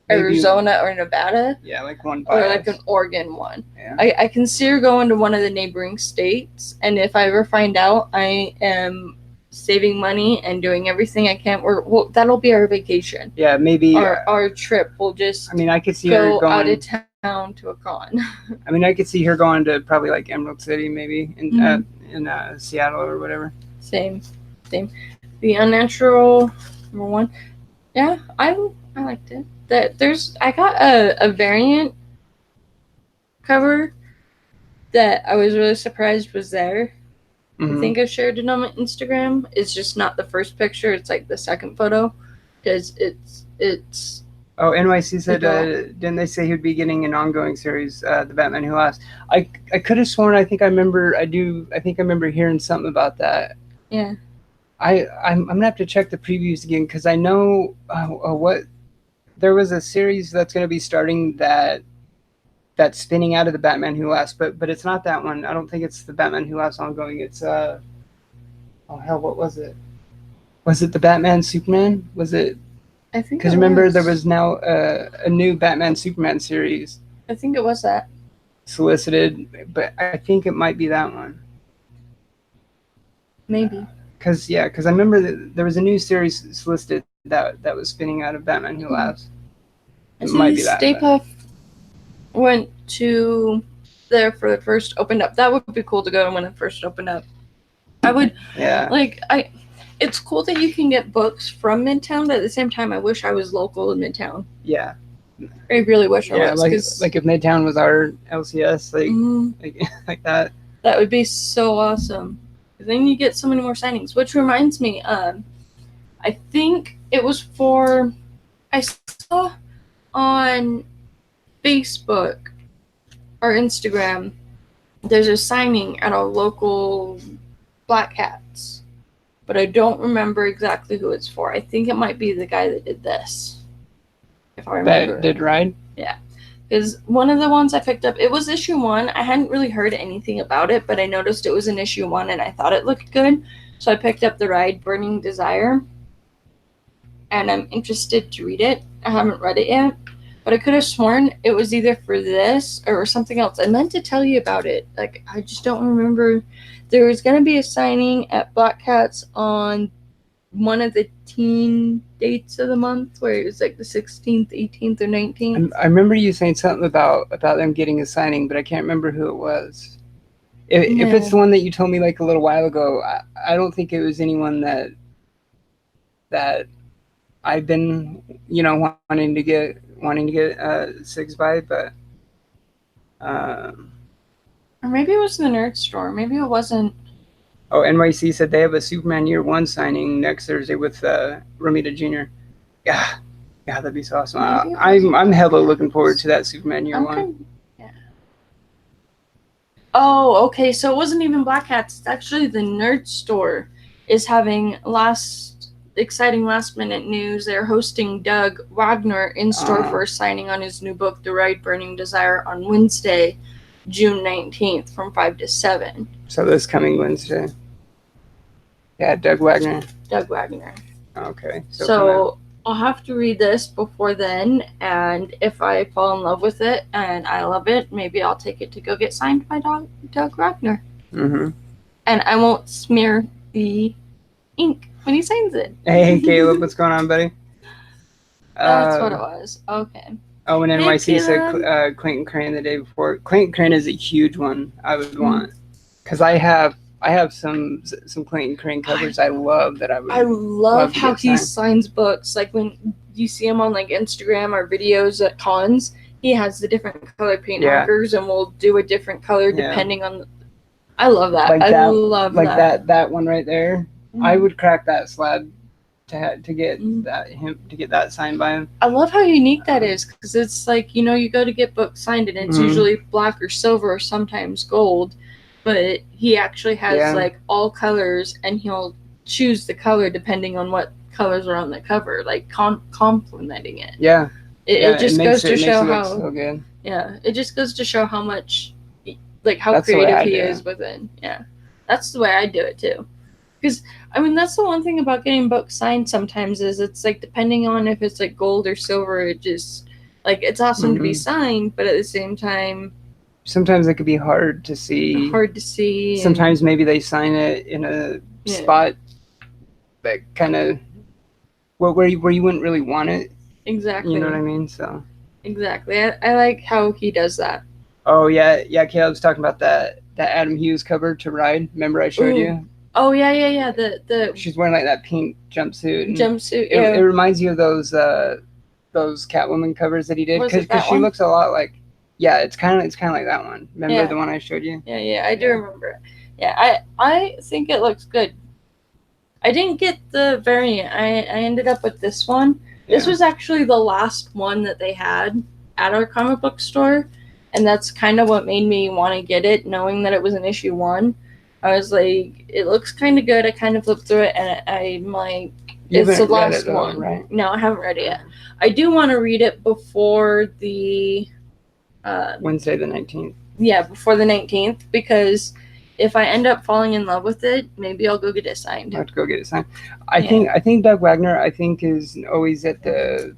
maybe Arizona or Nevada. Yeah, like one. Or like an Oregon one. Yeah. I can see her going to one of the neighboring states. And if I ever find out, I am saving money and doing everything I can. That'll be our vacation. Yeah, maybe. Our trip. We'll just. I mean, I could see her going out of town to a con. I mean, I could see her going to probably like Emerald City, maybe in Seattle or whatever. Same. The Unnatural #1. Yeah, I liked it. I got a variant cover that I was really surprised was there. I think I shared it on my Instagram. It's just not the first picture. It's like the second photo because it's. Oh, NYC said, didn't they say he'd be getting an ongoing series, The Batman Who Laughs? I could have sworn, I think I remember hearing something about that. Yeah. I'm going to have to check the previews again because I know there was a series that's going to be starting that's spinning out of The Batman Who Laughs, but it's not that one. I don't think it's The Batman Who Laughs ongoing. It's, what was it? Was it The Batman Superman? Was it? I think because remember there was now a new Batman Superman series. I think it was that solicited, but I think it might be that one. Maybe. Because I remember that there was a new series solicited that was spinning out of Batman Who Laughs. It might be that. Stay Puft went to there for the first opened up. That would be cool to go when it first opened up. I would. Yeah. It's cool that you can get books from Midtown, but at the same time, I wish I was local in Midtown. Yeah. I really wish I was. Like if Midtown was our LCS, like that. That would be so awesome. Then you get so many more signings. Which reminds me, I think it was I saw on Facebook or Instagram, there's a signing at a local Black Hats. But I don't remember exactly who it's for. I think it might be the guy that did this. If I remember. That did Ride? Yeah. Because one of the ones I picked up, it was issue 1. I hadn't really heard anything about it, but I noticed it was in issue 1 and I thought it looked good. So I picked up the Ride Burning Desire. And I'm interested to read it. I haven't read it yet. But I could have sworn it was either for this or something else. I meant to tell you about it. I just don't remember. There was going to be a signing at Black Cats on one of the teen dates of the month, where it was like the 16th, 18th, or 19th. I remember you saying something about them getting a signing, but I can't remember who it was. If it's the one that you told me like a little while ago, I don't think it was anyone that I've been, wanting to get Sigs by, but. Or maybe it was the Nerd Store. Maybe it wasn't. Oh, NYC said they have a Superman Year 1 signing next Thursday with Romita Jr. Yeah, that'd be so awesome. I'm hella looking forward to that Superman Year 1. Yeah. Oh, okay. So it wasn't even Black Hats. It's actually the Nerd Store is having exciting last minute news. They're hosting Doug Wagner in store for a signing on his new book, The Ride Burning Desire, on Wednesday, June 19th from 5 to 7. So this coming Wednesday. Yeah, Doug Wagner. Doug Wagner. Okay. So I'll have to read this before then, and if I fall in love with it and I love it, maybe I'll take it to go get signed by Doug Wagner. Mm-hmm. And I won't smear the ink when he signs it. Hey, Caleb, what's going on, buddy? That's what it was. Okay. Oh, and NYC Hey, said Clayton Crane the day before. Clayton Crane is a huge one I would want, because I have some Clayton Crane covers I love that I would. I love how he signed. signs books. Like when you see him on like Instagram or videos at cons, he has the different color paint markers and will do a different color depending on. I love that. I love like that. that one right there. Mm-hmm. I would crack that slab to get that signed by him. I love how unique that is, because it's like, you know, you go to get books signed and it's usually black or silver or sometimes gold, but he actually has like all colors, and he'll choose the color depending on what colors are on the cover, like complementing it. Yeah. It just goes to show how so good. Yeah, it just goes to show how much, like, how creative he is within. Yeah, that's the way I do it too. Because, I mean, that's the one thing about getting books signed sometimes is it's, like, depending on if it's, like, gold or silver, it just, like, it's awesome to be signed, but at the same time... Sometimes it could be hard to see. Sometimes maybe they sign it in a spot that kind of... where you wouldn't really want it. Exactly. You know what I mean? So... Exactly. I like how he does that. Oh, yeah. Yeah, Caleb's talking about that Adam Hughes cover to Ride. Remember I showed you? Oh, yeah. The She's wearing like that pink jumpsuit. Yeah. It reminds you of those Catwoman covers that he did, because she looks a lot like. Yeah, it's kind of like that one. Remember the one I showed you? Yeah, I do remember it. Yeah, I think it looks good. I didn't get the variant. I ended up with this one. Yeah. This was actually the last one that they had at our comic book store, and that's kind of what made me want to get it, knowing that it was an issue 1. I was like, it looks kind of good. I kind of flipped through it, and I'm like, it's the last one. Right? No, I haven't read it yet. I do want to read it before the... Wednesday the 19th. Yeah, before the 19th, because if I end up falling in love with it, maybe I'll go get it signed. I have to go get it signed. I think Doug Wagner, is always at the...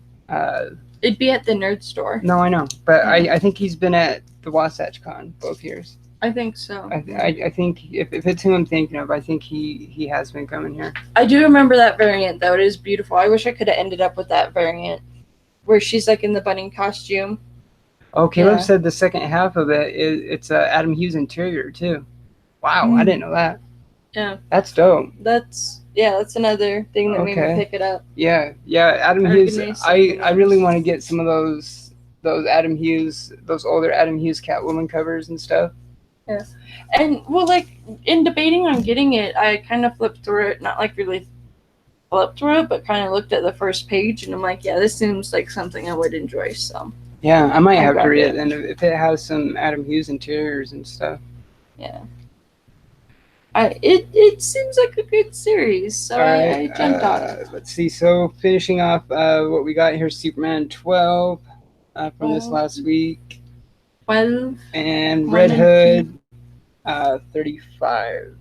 It'd be at the nerd store. No, I know. But I think he's been at the Wasatch Con both years. I think so. I think if it's who I'm thinking of, I think he has been coming here. I do remember that variant, though. It is beautiful. I wish I could have ended up with that variant where she's like in the bunny costume. Oh, Caleb said the second half of it's Adam Hughes interior too. Wow, I didn't know that. Yeah. That's dope. That's another thing that made me pick it up. Yeah, Adam Hughes. I really want to get some of those Adam Hughes, those older Adam Hughes Catwoman covers and stuff. Yeah. And, well, like, in debating on getting it, I kind of flipped through it, not like really flipped through it, but kind of looked at the first page, and I'm like, yeah, this seems like something I would enjoy, so. Yeah, I might have to read it, and if it has some Adam Hughes interiors and stuff. Yeah. It seems like a good series, so I jumped on it. Let's see, so finishing off what we got here, Superman 12 from this last week. 12. And Red Hood 35.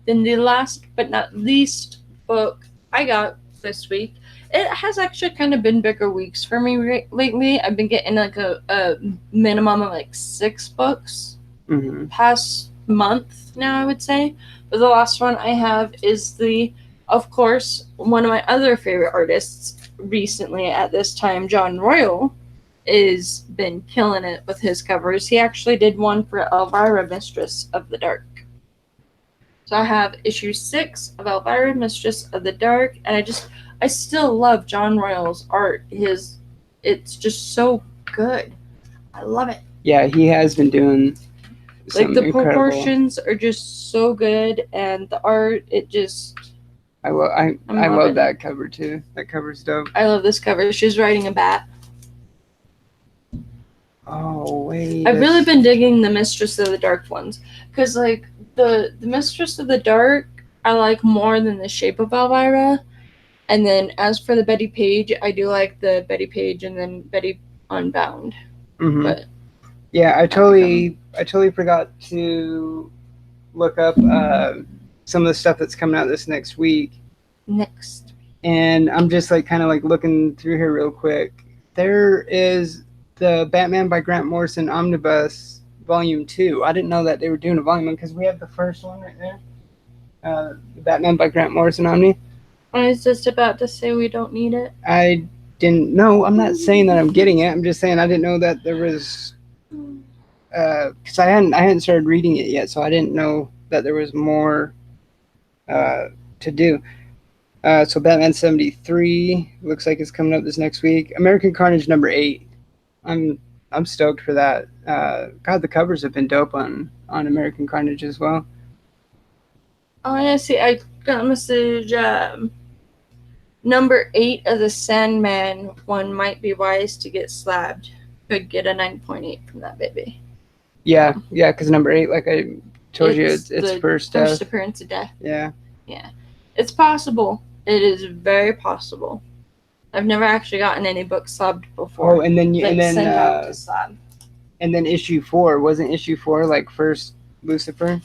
Then the last but not least book I got this week, it has actually kind of been bigger weeks for me lately. I've been getting like a minimum of like 6 books past month now, I would say. But the last one I have is of course, one of my other favorite artists recently at this time, John Royal, is been killing it with his covers. He actually did one for Elvira, Mistress of the Dark. So I have issue 6 of Elvira, Mistress of the Dark, and I still love John Royal's art. It's just so good. I love it. Yeah, he has been doing like the proportions are just so good, and the art, it just... I love that cover too. That cover's dope. I love this cover. She's riding a bat. Oh, wait. I've really been digging the Mistress of the Dark ones. Because, like, the Mistress of the Dark, I like more than the Shape of Elvira. And then as for the Betty Page, I do like the Betty Page and then Betty Unbound. Mm-hmm. But yeah, I totally forgot to look up some of the stuff that's coming out this next week. And I'm just like kind of like looking through here real quick. There is the Batman by Grant Morrison Omnibus Volume 2. I didn't know that they were doing a volume because we have the first one right there. Batman by Grant Morrison Omni. I was just about to say we don't need it. I didn't know. I'm not saying that I'm getting it. I'm just saying I didn't know that there was because I hadn't started reading it yet, so I didn't know that there was more to do. So Batman 73 looks like it's coming up this next week. American Carnage number 8. I'm stoked for that. God, the covers have been dope on American Carnage as well. Honestly, I got a message. Number 8 of the Sandman one might be wise to get slabbed. Could get a 9.8 from that baby. Yeah, because number 8, like I told you, it's first appearance of Death. Yeah. It's possible. It is very possible. I've never actually gotten any book slabbed before. Oh, and then sent out to slab. And then issue 4, wasn't issue 4 like first Lucifer?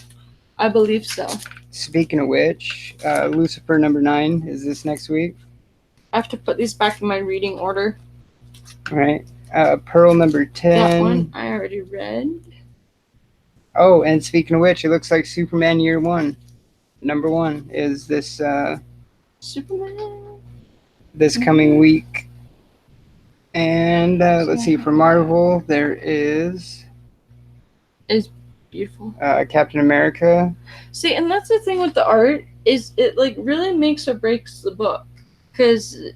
I believe so. Speaking of which, Lucifer number 9 is this next week. I have to put these back in my reading order. All right. Pearl number 10. That one I already read. Oh, and speaking of which, it looks like Superman Year 1, number 1, is this Superman this coming week. And let's see, for Marvel, there is beautiful. Captain America. See, and that's the thing with the art, is it like really makes or breaks the book. Because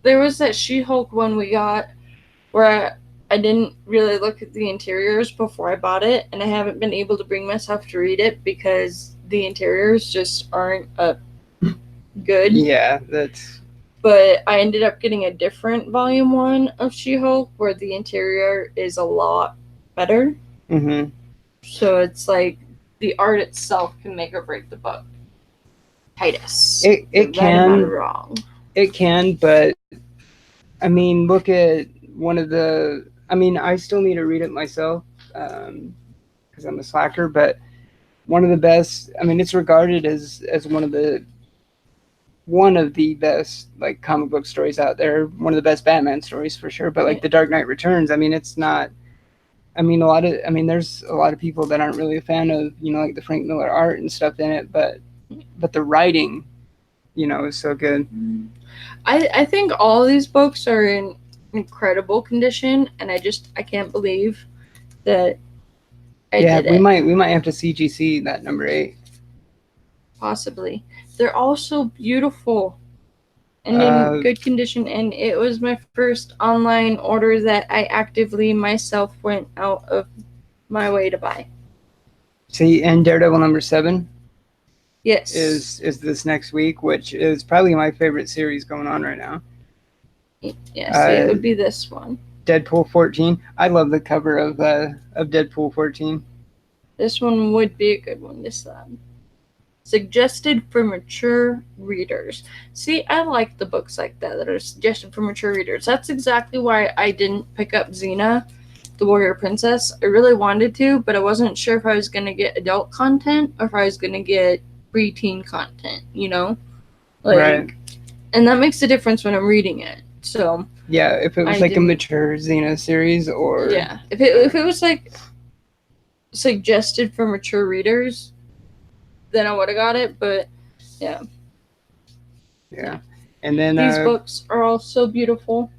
there was that She-Hulk one we got where I didn't really look at the interiors before I bought it, and I haven't been able to bring myself to read it because the interiors just aren't good. Yeah, that's... But I ended up getting a different volume 1 of She-Hulk where the interior is a lot better. Mm-hmm. So it's like the art itself can make or break the book. Titus. It can. Wrong. It can, but I mean, look at one of the... I mean, I still need to read it myself because I'm a slacker, but one of the best... I mean, it's regarded as one of the best like comic book stories out there. One of the best Batman stories for sure. But like The Dark Knight Returns, I mean, it's not... I mean, there's a lot of people that aren't really a fan of, like the Frank Miller art and stuff in it, but the writing, is so good. I think all these books are in incredible condition, and I can't believe that I did it. We might have to CGC that number 8. Possibly. They're all so beautiful and in good condition, and it was my first online order that I actively myself went out of my way to buy. See, and Daredevil number 7 yes is this next week, which is probably my favorite series going on right now. Yes, it would be this one. Deadpool 14. I love the cover of Deadpool 14. This one would be a good one to slab. Suggested for mature readers. See, I like the books like that are suggested for mature readers. That's exactly why I didn't pick up Xena, the Warrior Princess. I really wanted to, but I wasn't sure if I was going to get adult content or if I was going to get preteen content, Right. And that makes a difference when I'm reading it. So yeah, if it was a mature Xena series, or if it was like suggested for mature readers, then I would have got it. But yeah, and then these books are all so beautiful.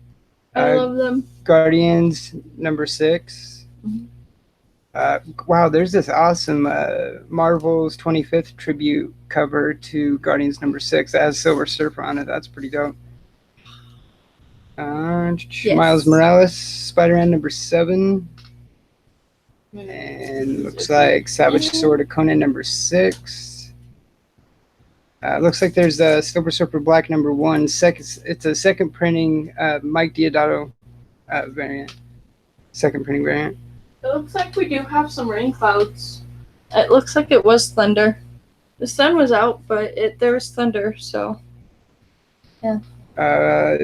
I love them. Guardians number 6. Mm-hmm. Wow, there's this awesome Marvel's 25th tribute cover to Guardians number 6 that has Silver Surfer on it. That's pretty dope. Miles Morales, Spider-Man number 7. And looks like Savage Sword of Conan number 6. Looks like there's a Silver Surfer Black number 1. It's a second printing Mike Deodato variant. Second printing variant. It looks like we do have some rain clouds. It looks like it was thunder. The sun was out, but there was thunder, so Yeah.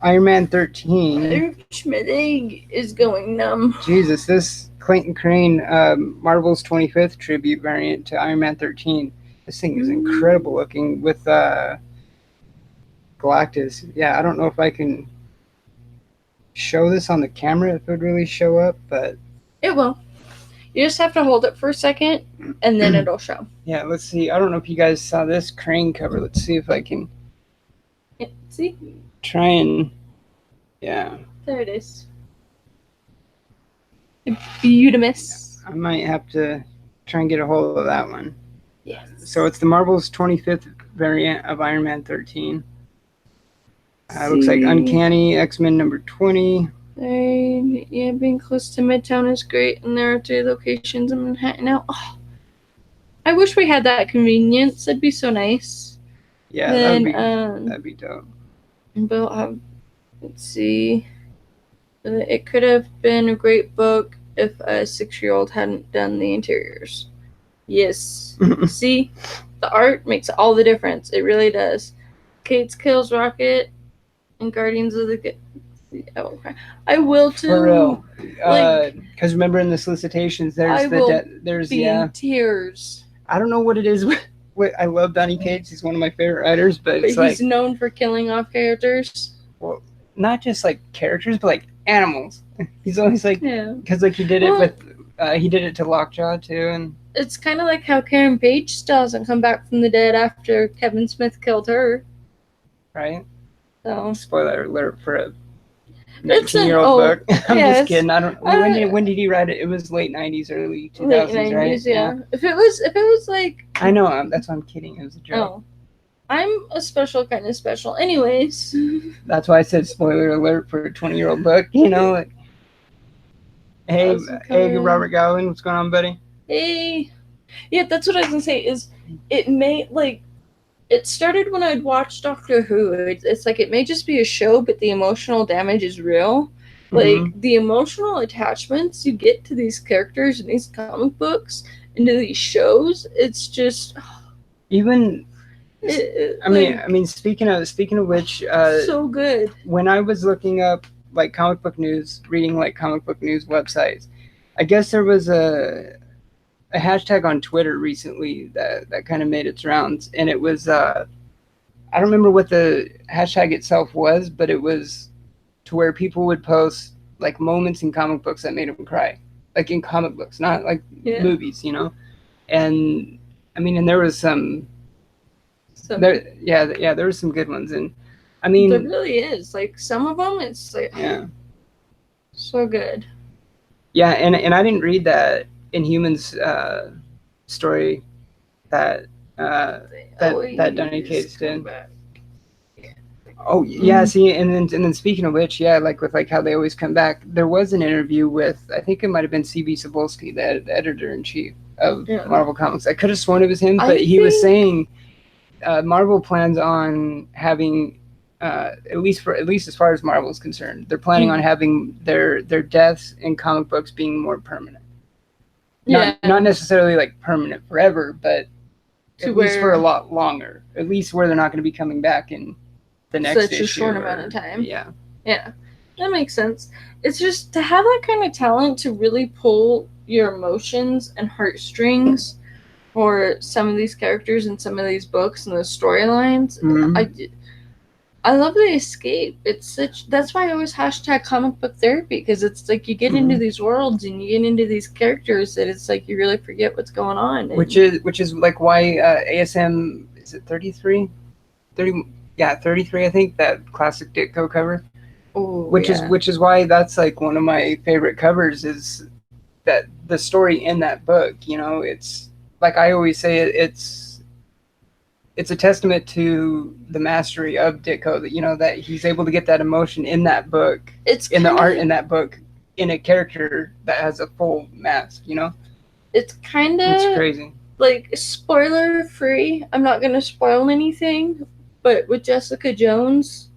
Iron Man 13. My leg is going numb. Jesus, this Clayton Crane Marvel's 25th tribute variant to Iron Man 13. This thing is incredible looking with Galactus. Yeah, I don't know if I can show this on the camera if it would really show up, but it will. You just have to hold it for a second, and then it'll show. Yeah, let's see. I don't know if you guys saw this Crane cover. Let's see if I can see. Try and yeah. There it is. Beautimous. I might have to try and get a hold of that one. Yes. So it's the Marvel's 25th variant of Iron Man 13. Looks like Uncanny X-Men number 20. Yeah, being close to Midtown is great, and there are 3 locations in Manhattan now. Oh, I wish we had that convenience. That'd be so nice. Yeah, then, that'd be dope. But let's see. It could have been a great book if a 6-year-old hadn't done the interiors. Yes. See, the art makes all the difference. It really does. Kate's kills Rocket and Guardians of the. Oh, I will too. For real. Because remember in the solicitations, there's in tears. I don't know what it is. I love Donny Cates. He's one of my favorite writers, but he's known for killing off characters. Well, not just like characters, but like animals. He's always like, because like he did it with, he did it to Lockjaw too, and it's kind of like how Karen Page still hasn't come back from the dead after Kevin Smith killed her. Right. So spoiler alert for a 19-year-old book. I'm just kidding. I don't. When did he write it? It was late 90s, early 2000s, late 90s, right? Yeah. If it was like. I know. That's why I'm kidding. It was a joke. Oh. I'm a special kind of special. Anyways. That's why I said spoiler alert for a 20-year-old book. You know, like. Hey, Robert Gowan, what's going on, buddy? Hey. Yeah, that's what I was gonna say. Is it may like. It started when I'd watched Doctor Who. It's like it may just be a show, but the emotional damage is real. Like the emotional attachments you get to these characters in these comic books and to these shows, it's just even. I mean, speaking of which, so good. When I was looking up like comic book news, reading like comic book news websites, I guess there was a hashtag on Twitter recently that kind of made its rounds, and it was I don't remember what the hashtag itself was, but it was to where people would post like moments in comic books that made them cry, like in comic books, not like movies, you know. And I mean, and there was there were some good ones, and I mean, there really is like some of them. It's like so good. Yeah, and I didn't read that Inhumans story that Donny Cates did. Oh yeah, see, and then speaking of which, like with like how they always come back, there was an interview with, I think it might have been C.B. Cebulski, the editor-in-chief of Marvel Comics. I could have sworn it was him, but he was saying Marvel plans on having at least as far as Marvel is concerned, they're planning on having their deaths in comic books being more permanent. Not necessarily like permanent forever, but at least for a lot longer. At least where they're not going to be coming back in the next issue. Such a short amount of time. Yeah. Yeah. That makes sense. It's just to have that kind of talent to really pull your emotions and heartstrings for some of these characters and some of these books and the storylines. I love the escape. That's why I always hashtag comic book therapy, because it's like you get into these worlds and you get into these characters that it's like you really forget what's going on. Which is like why ASM, is it 33? 33, I think, that classic Ditko cover. Ooh, which is why that's like one of my favorite covers, is that the story in that book, you know, it's like I always say it's a testament to the mastery of Ditko, that, you know, that he's able to get that emotion in that book, the art in that book, in a character that has a full mask, you know? It's crazy. Like, spoiler free, I'm not going to spoil anything, but with Jessica Jones,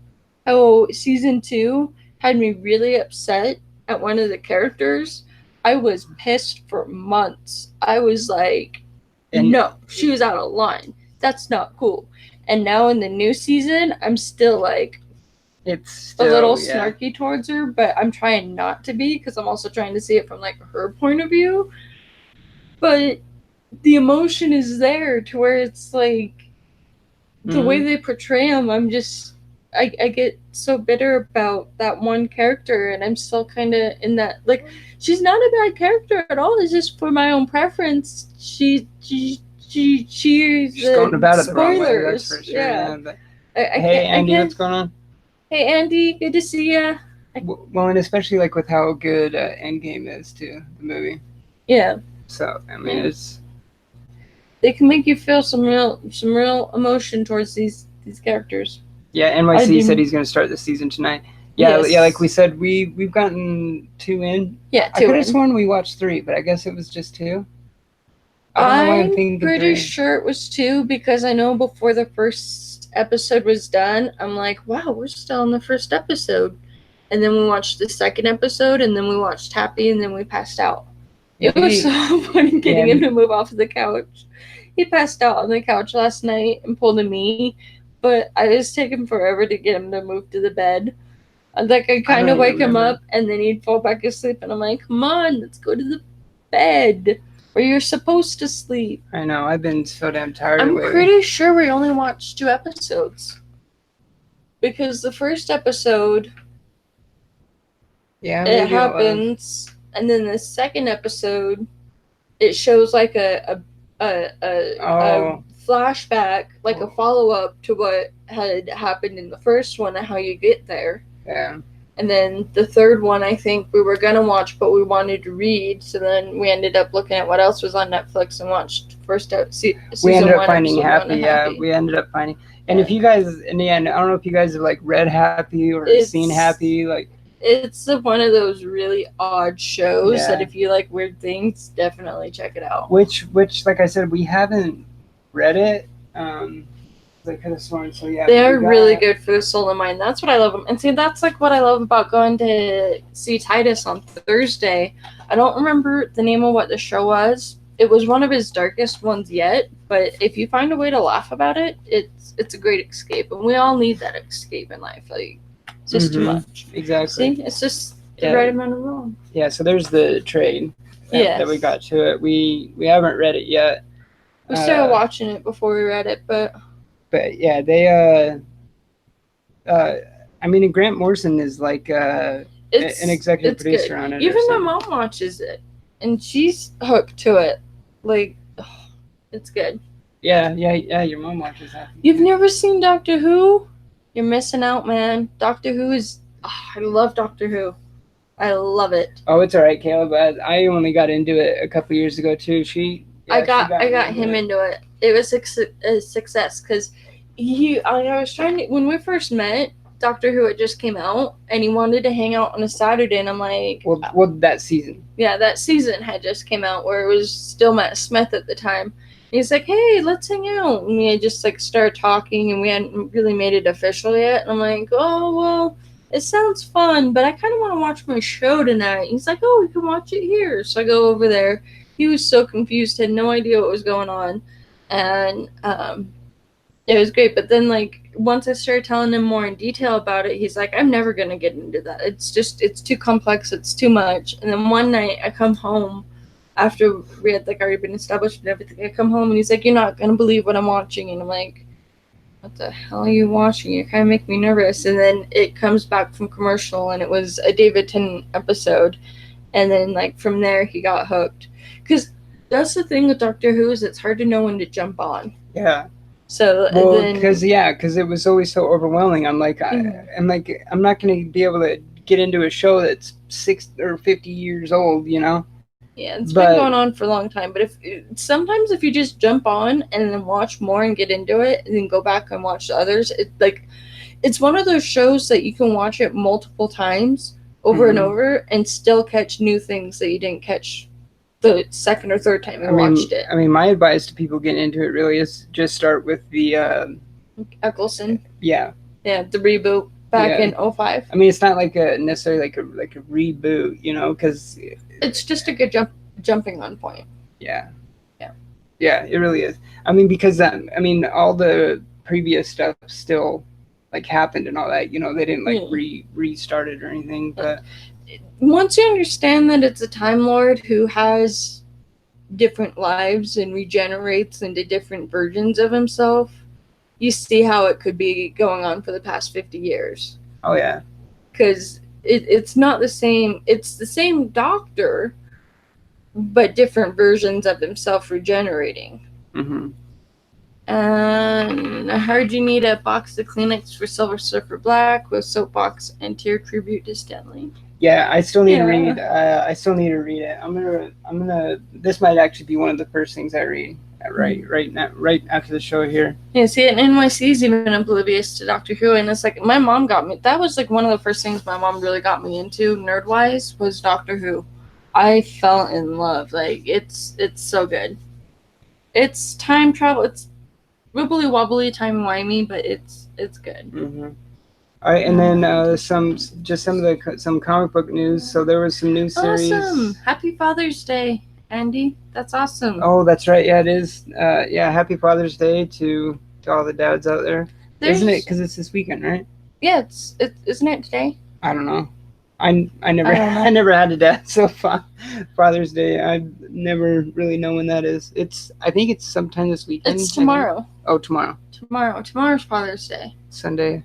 how season 2 had me really upset at one of the characters. I was pissed for months. I was like, no, she was out of line. That's not cool. And now in the new season, I'm still like It's still a little yeah. snarky towards her, but I'm trying not to be because I'm also trying to see it from like her point of view. But the emotion is there to where it's like the way they portray him. I get so bitter about that one character, and I'm still kind of in that, like, she's not a bad character at all. It's just for my own preference. She's going about it the wrong way. That's spoilers. for sure. Yeah. But, I hey, can't, Andy, what's going on? Hey, Andy, good to see ya. Well, and especially like with how good Endgame is too, the movie. Yeah. So I mean, it's they can make you feel some real emotion towards these characters. Yeah, NYC said he's going to start the season tonight. Yeah, Yes. yeah, like we said, we've gotten 2 in. Yeah, 2 I could have sworn we watched 3, but I guess it was just 2. I don't know why I'm thinking pretty 3. sure it was 2 because I know before the first episode was done, I'm like, wow, we're still on the first episode. And then we watched the second episode, and then we watched Happy, and then we passed out. It was so funny getting him to move off of the couch. He passed out on the couch last night and pulled a me, but I was taking forever to get him to move to the bed. Like, I kind of wake him up, and then he'd fall back asleep, and I'm like, come on, let's go to the bed where you're supposed to sleep. I know, I've been so damn tired. I'm pretty sure we only watched 2 episodes. Because the first episode, it happens, and then the second episode, it shows like a flashback, like a follow-up to what had happened in the first one and how you get there. Yeah. And then the third one, I think we were gonna watch, but we wanted to read, so then we ended up looking at what else was on Netflix and watched season 1. We ended up finding Happy. Yeah, we ended up finding. And if you guys, in the end, I don't know if you guys have like read Happy or seen Happy, like. It's one of those really odd shows that if you like weird things, definitely check it out. Which, like I said, we haven't read it. I could have sworn. So yeah, they're really good for the soul and mind. That's what I love them. And see, that's like what I love about going to see Titus on Thursday. I don't remember the name of what the show was. It was one of his darkest ones yet. But if you find a way to laugh about it, it's a great escape, and we all need that escape in life. Like. It's just too much. Exactly. See, it's just the right amount of wrong. Yeah, so there's the trade that we got to it. We haven't read it yet. We started watching it before we read it, but yeah, they I mean, and Grant Morrison is like an executive producer on it. Even my mom watches it, and she's hooked to it. Like, it's good. Yeah. Your mom watches that. You've never seen Doctor Who? You're missing out, man. Doctor Who is... I love Doctor Who. I love it. Oh, it's all right, Caleb. I only got into it a couple years ago, too. I got him into it. It was a success, because I was trying to... When we first met, Doctor Who had just came out, and he wanted to hang out on a Saturday, and I'm like... Well, that season. Yeah, that season had just came out, where it was still Matt Smith at the time. He's like, hey, let's hang out. And we had just like started talking, and we hadn't really made it official yet. And I'm like, oh, well, it sounds fun, but I kind of want to watch my show tonight. He's like, oh, we can watch it here. So I go over there. He was so confused, had no idea what was going on. And it was great. But then, like, once I started telling him more in detail about it, he's like, I'm never going to get into that. It's too complex. It's too much. And then one night I come home. After we had like already been established and everything, I come home and he's like, you're not going to believe what I'm watching. And I'm like, what the hell are you watching? You kind of make me nervous. And then it comes back from commercial, and it was a David Tennant episode. And then like from there, he got hooked. Because that's the thing with Doctor Who, is it's hard to know when to jump on. Yeah. So, because it was always so overwhelming. I'm like, I'm not going to be able to get into a show that's 60 or 50 years old, you know? Yeah, it's been going on for a long time. But sometimes if you just jump on and then watch more and get into it, and then go back and watch the others, it's one of those shows that you can watch it multiple times over and over and still catch new things that you didn't catch the second or third time you watched it. I mean, my advice to people getting into it really is just start with the Eccleston. Yeah. Yeah, the reboot. Back in 2005. I mean, it's not like necessarily like a reboot, you know, because it's just a good jumping on point. Yeah, it really is. I mean, because all the previous stuff still like happened and all that. You know, they didn't like Yeah. restart it or anything. But once you understand that it's a Time Lord who has different lives and regenerates into different versions of himself, you see how it could be going on for the past 50 years. oh yeah, Because it's not the same. It's the same doctor, but different versions of himself regenerating. mm-hmm. And I heard you need a box of Kleenex for Silver Surfer Black with soapbox and tear tribute to Stanley. Yeah, I still need to read. I still need to read it. I'm gonna. This might actually be one of the first things I read. Right now, right after the show here. Yeah, see, and NYC's even oblivious to Doctor Who, and it's like my mom got me. That was like one of the first things my mom really got me into, nerd-wise, was Doctor Who. I fell in love. Like it's so good. It's time travel. It's wibbly wobbly, timey-wimey, but it's good. Mm-hmm. All right, and then some comic book news. So there was some new series. Awesome! Happy Father's Day, Andy. That's awesome. Oh, that's right. Yeah, it is. Yeah, Happy Father's Day to all the dads out there. Isn't it? Because it's this weekend, right? Yeah, isn't it today? I don't know. I never had a dad, so Father's Day. I've never really known when that is. I think it's sometime this weekend. It's tomorrow. Oh, tomorrow. Tomorrow's Father's Day. Sunday.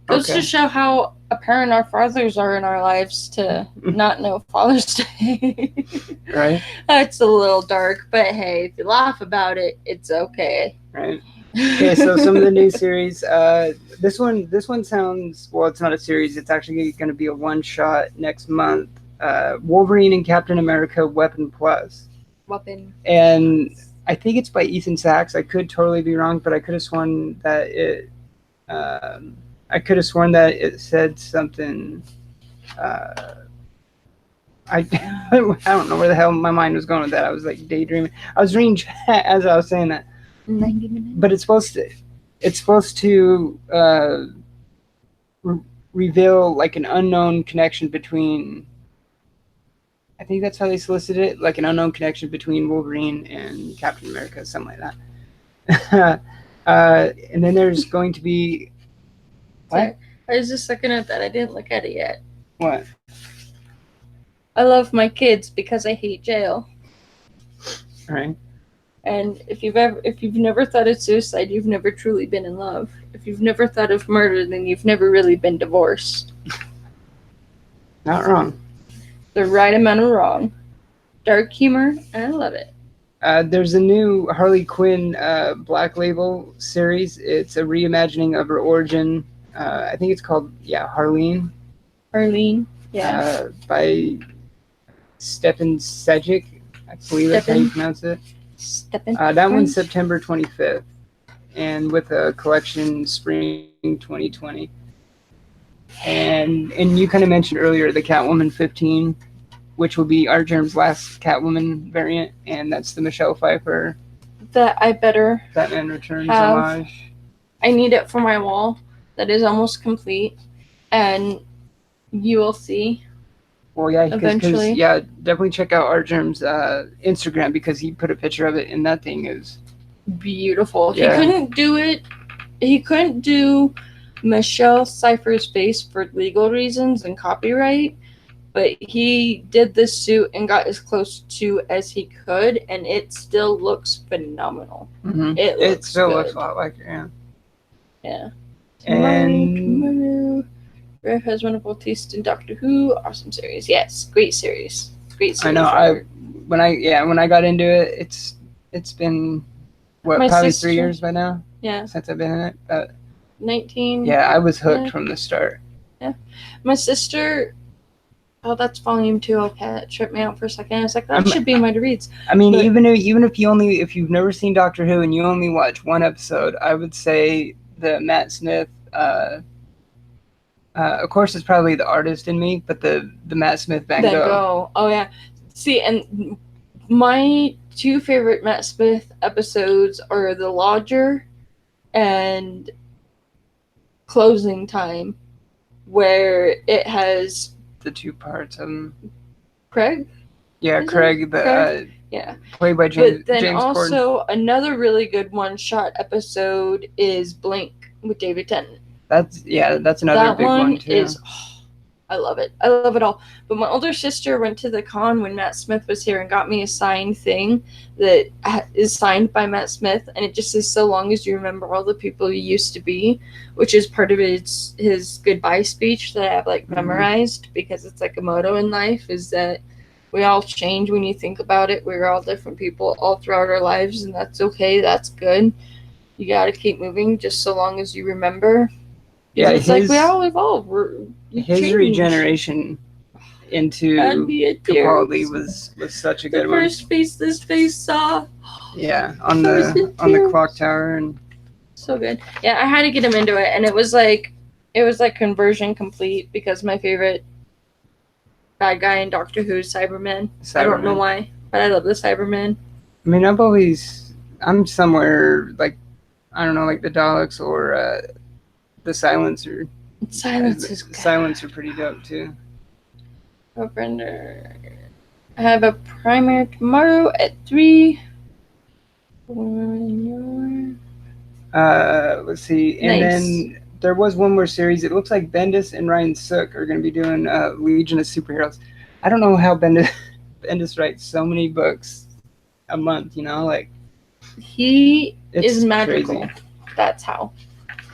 Goes to show how apparent our fathers are in our lives to not know Father's Day. Right. It's a little dark, but hey, if you laugh about it, it's okay. Right. Okay, so some of the new series. This one sounds, well, it's not a series. It's actually going to be a one-shot next month. Wolverine and Captain America Weapon Plus. And I think it's by Ethan Sachs. I could totally be wrong, but I could have sworn that it. I could have sworn that it said something. I don't know where the hell my mind was going with that. I was like daydreaming. I was reading chat as I was saying that. 90 minutes. But it's supposed to reveal like an unknown connection between. I think that's how they solicited it, like an unknown connection between Wolverine and Captain America, something like that. And then there's going to be. What? I was just looking at that. I didn't look at it yet. What? I love my kids because I hate jail. All right. And if you've never thought of suicide, you've never truly been in love. If you've never thought of murder, then you've never really been divorced. Not wrong. The right amount of wrong. Dark humor, and I love it. There's a new Harley Quinn Black Label series. It's a reimagining of her origin. I think it's called, Harleen. Harleen, yeah. By Stepan Sejic. I believe that's how you pronounce it. That one's September 25th. And with a collection spring 2020. And you kind of mentioned earlier the Catwoman 15, which will be Artgerm's last Catwoman variant, and that's the Michelle Pfeiffer. That I better Batman Returns have. homage. I need it for my wall. That is almost complete, and you will see. Well, yeah, eventually. Definitely check out Artgerm's Instagram because he put a picture of it, and that thing is beautiful. Yeah. He couldn't do it. He couldn't do Michelle Pfeiffer's face for legal reasons and copyright, but he did this suit and got as close to as he could, and it still looks phenomenal. Mm-hmm. It still good. looks a lot like it, yeah. Yeah. And Rev has wonderful taste in Doctor Who. Awesome series. Yes, great series. Great series. I know. When I got into it, it's been probably 3 years by now. Yeah. Since I've been in it. 19. Yeah, I was hooked from the start. Yeah. My sister. Oh, that's volume 2. Okay, that tripped me out for a second. I was like, that should be in my reads. I mean, even if you've never seen Doctor Who and you only watch one episode, I would say the Matt Smith. Of course, it's probably the artist in me, but the Matt Smith Van Gogh. Oh yeah. See, and my two favorite Matt Smith episodes are The Lodger and Closing Time, where it has the two parts of them. Craig. Yeah, Craig. Yeah. Played by James. But then James Corden. also another really good one-shot episode is Blink with David Tennant. That's another That big one too. is, I love it. I love it all. But my older sister went to the con when Matt Smith was here and got me a signed thing that is signed by Matt Smith, and it just says, "So long as you remember all the people you used to be," which is part of his goodbye speech that I have like memorized because it's like a motto in life is that we all change when you think about it. We're all different people all throughout our lives, and that's okay. That's good. You got to keep moving just so long as you remember. Yeah, it's like we all evolve. His change. Regeneration into Capaldi was such a good one. The first face this face saw. Yeah, on the clock tower and so good. Yeah, I had to get him into it, and it was like conversion complete because my favorite bad guy in Doctor Who is Cyberman. I don't know why, but I love the Cyberman. I mean, I'm somewhere like, I don't know, like the Daleks or the Silencer. Silence is good. Silencer pretty dope too. Oh, Brenda. I have a primary tomorrow at 3. Let's see. And then there was one more series. It looks like Bendis and Ryan Sook are going to be doing Legion of Superheroes. I don't know how Bendis writes so many books a month, like. He is magical. Crazy. That's how.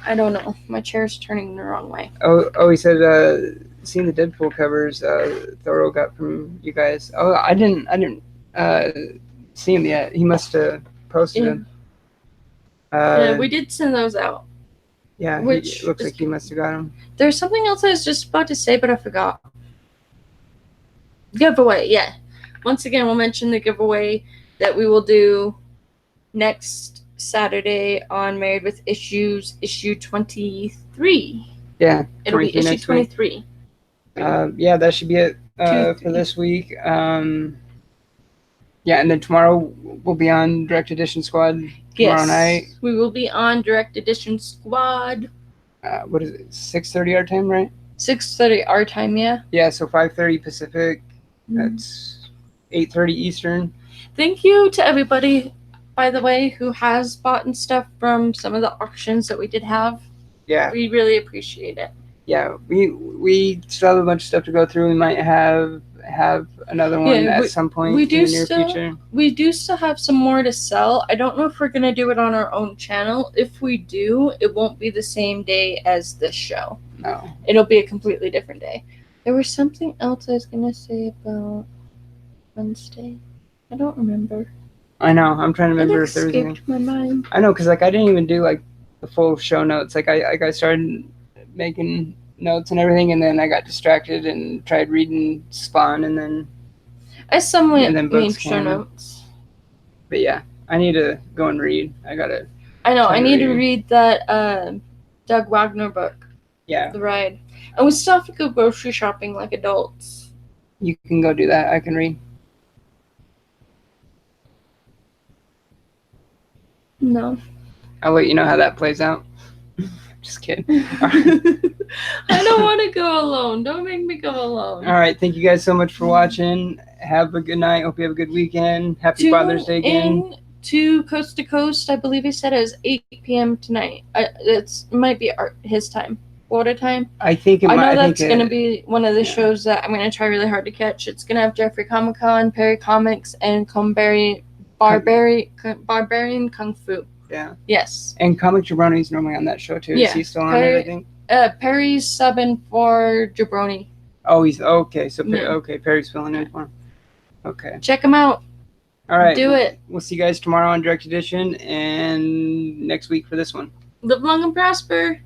I don't know. My chair's turning the wrong way. Oh, he said, seeing the Deadpool covers Thoro got from you guys. Oh, I didn't see him yet. He must have posted them. Yeah, we did send those out. Yeah, it looks like he must have got them. There's something else I was just about to say, but I forgot. Giveaway, yeah. Once again, we'll mention the giveaway that we will do next Saturday on Married with Issues, issue 23. Yeah, it'll be issue 23. Yeah, that should be it for this week. Yeah, and then tomorrow we'll be on Direct Edition Squad tomorrow night. We will be on Direct Edition Squad. What is it? 6:30 our time, right? 6:30 our time, yeah. Yeah, so 5:30 Pacific. That's 8:30 Eastern. Thank you to everybody, by the way, who has bought and stuff from some of the auctions that we did have. Yeah. We really appreciate it. Yeah, we still have a bunch of stuff to go through. We might have another one at some point in the near future. We do still have some more to sell. I don't know if we're going to do it on our own channel. If we do, it won't be the same day as this show. No. It'll be a completely different day. There was something else I was going to say about Wednesday. I don't remember. I know. I'm trying to remember if there was anything. It escaped my mind. I know, because I didn't even do the full show notes. I started making notes and everything, and then I got distracted and tried reading Spawn, and then I somewhat made show notes. But yeah, I need to go and read. I know. I need to read that Doug Wagner book. Yeah. The Ride. And we still have to go grocery shopping like adults. You can go do that. I can read. No. I'll let you know how that plays out. Just kidding. I don't want to go alone. Don't make me go alone. All right. Thank you guys so much for watching. Have a good night. Hope you have a good weekend. Happy Father's Day again. To Coast to Coast, I believe he said it was 8 p.m. tonight. It might be his time. Florida time. I think it might. I know that's going to be one of the shows that I'm going to try really hard to catch. It's going to have Jeffrey Comic-Con, Perry Comics, and Barbarian Kung Fu. Yeah. Yes. And Comic Jabroni's normally on that show too. Yeah. Is he still on everything? Perry's subbing for Jabroni. Oh, he's okay. So Perry's filling in for him. Okay. Check him out. All right. Do it. We'll see you guys tomorrow on Direct Edition and next week for this one. Live long and prosper.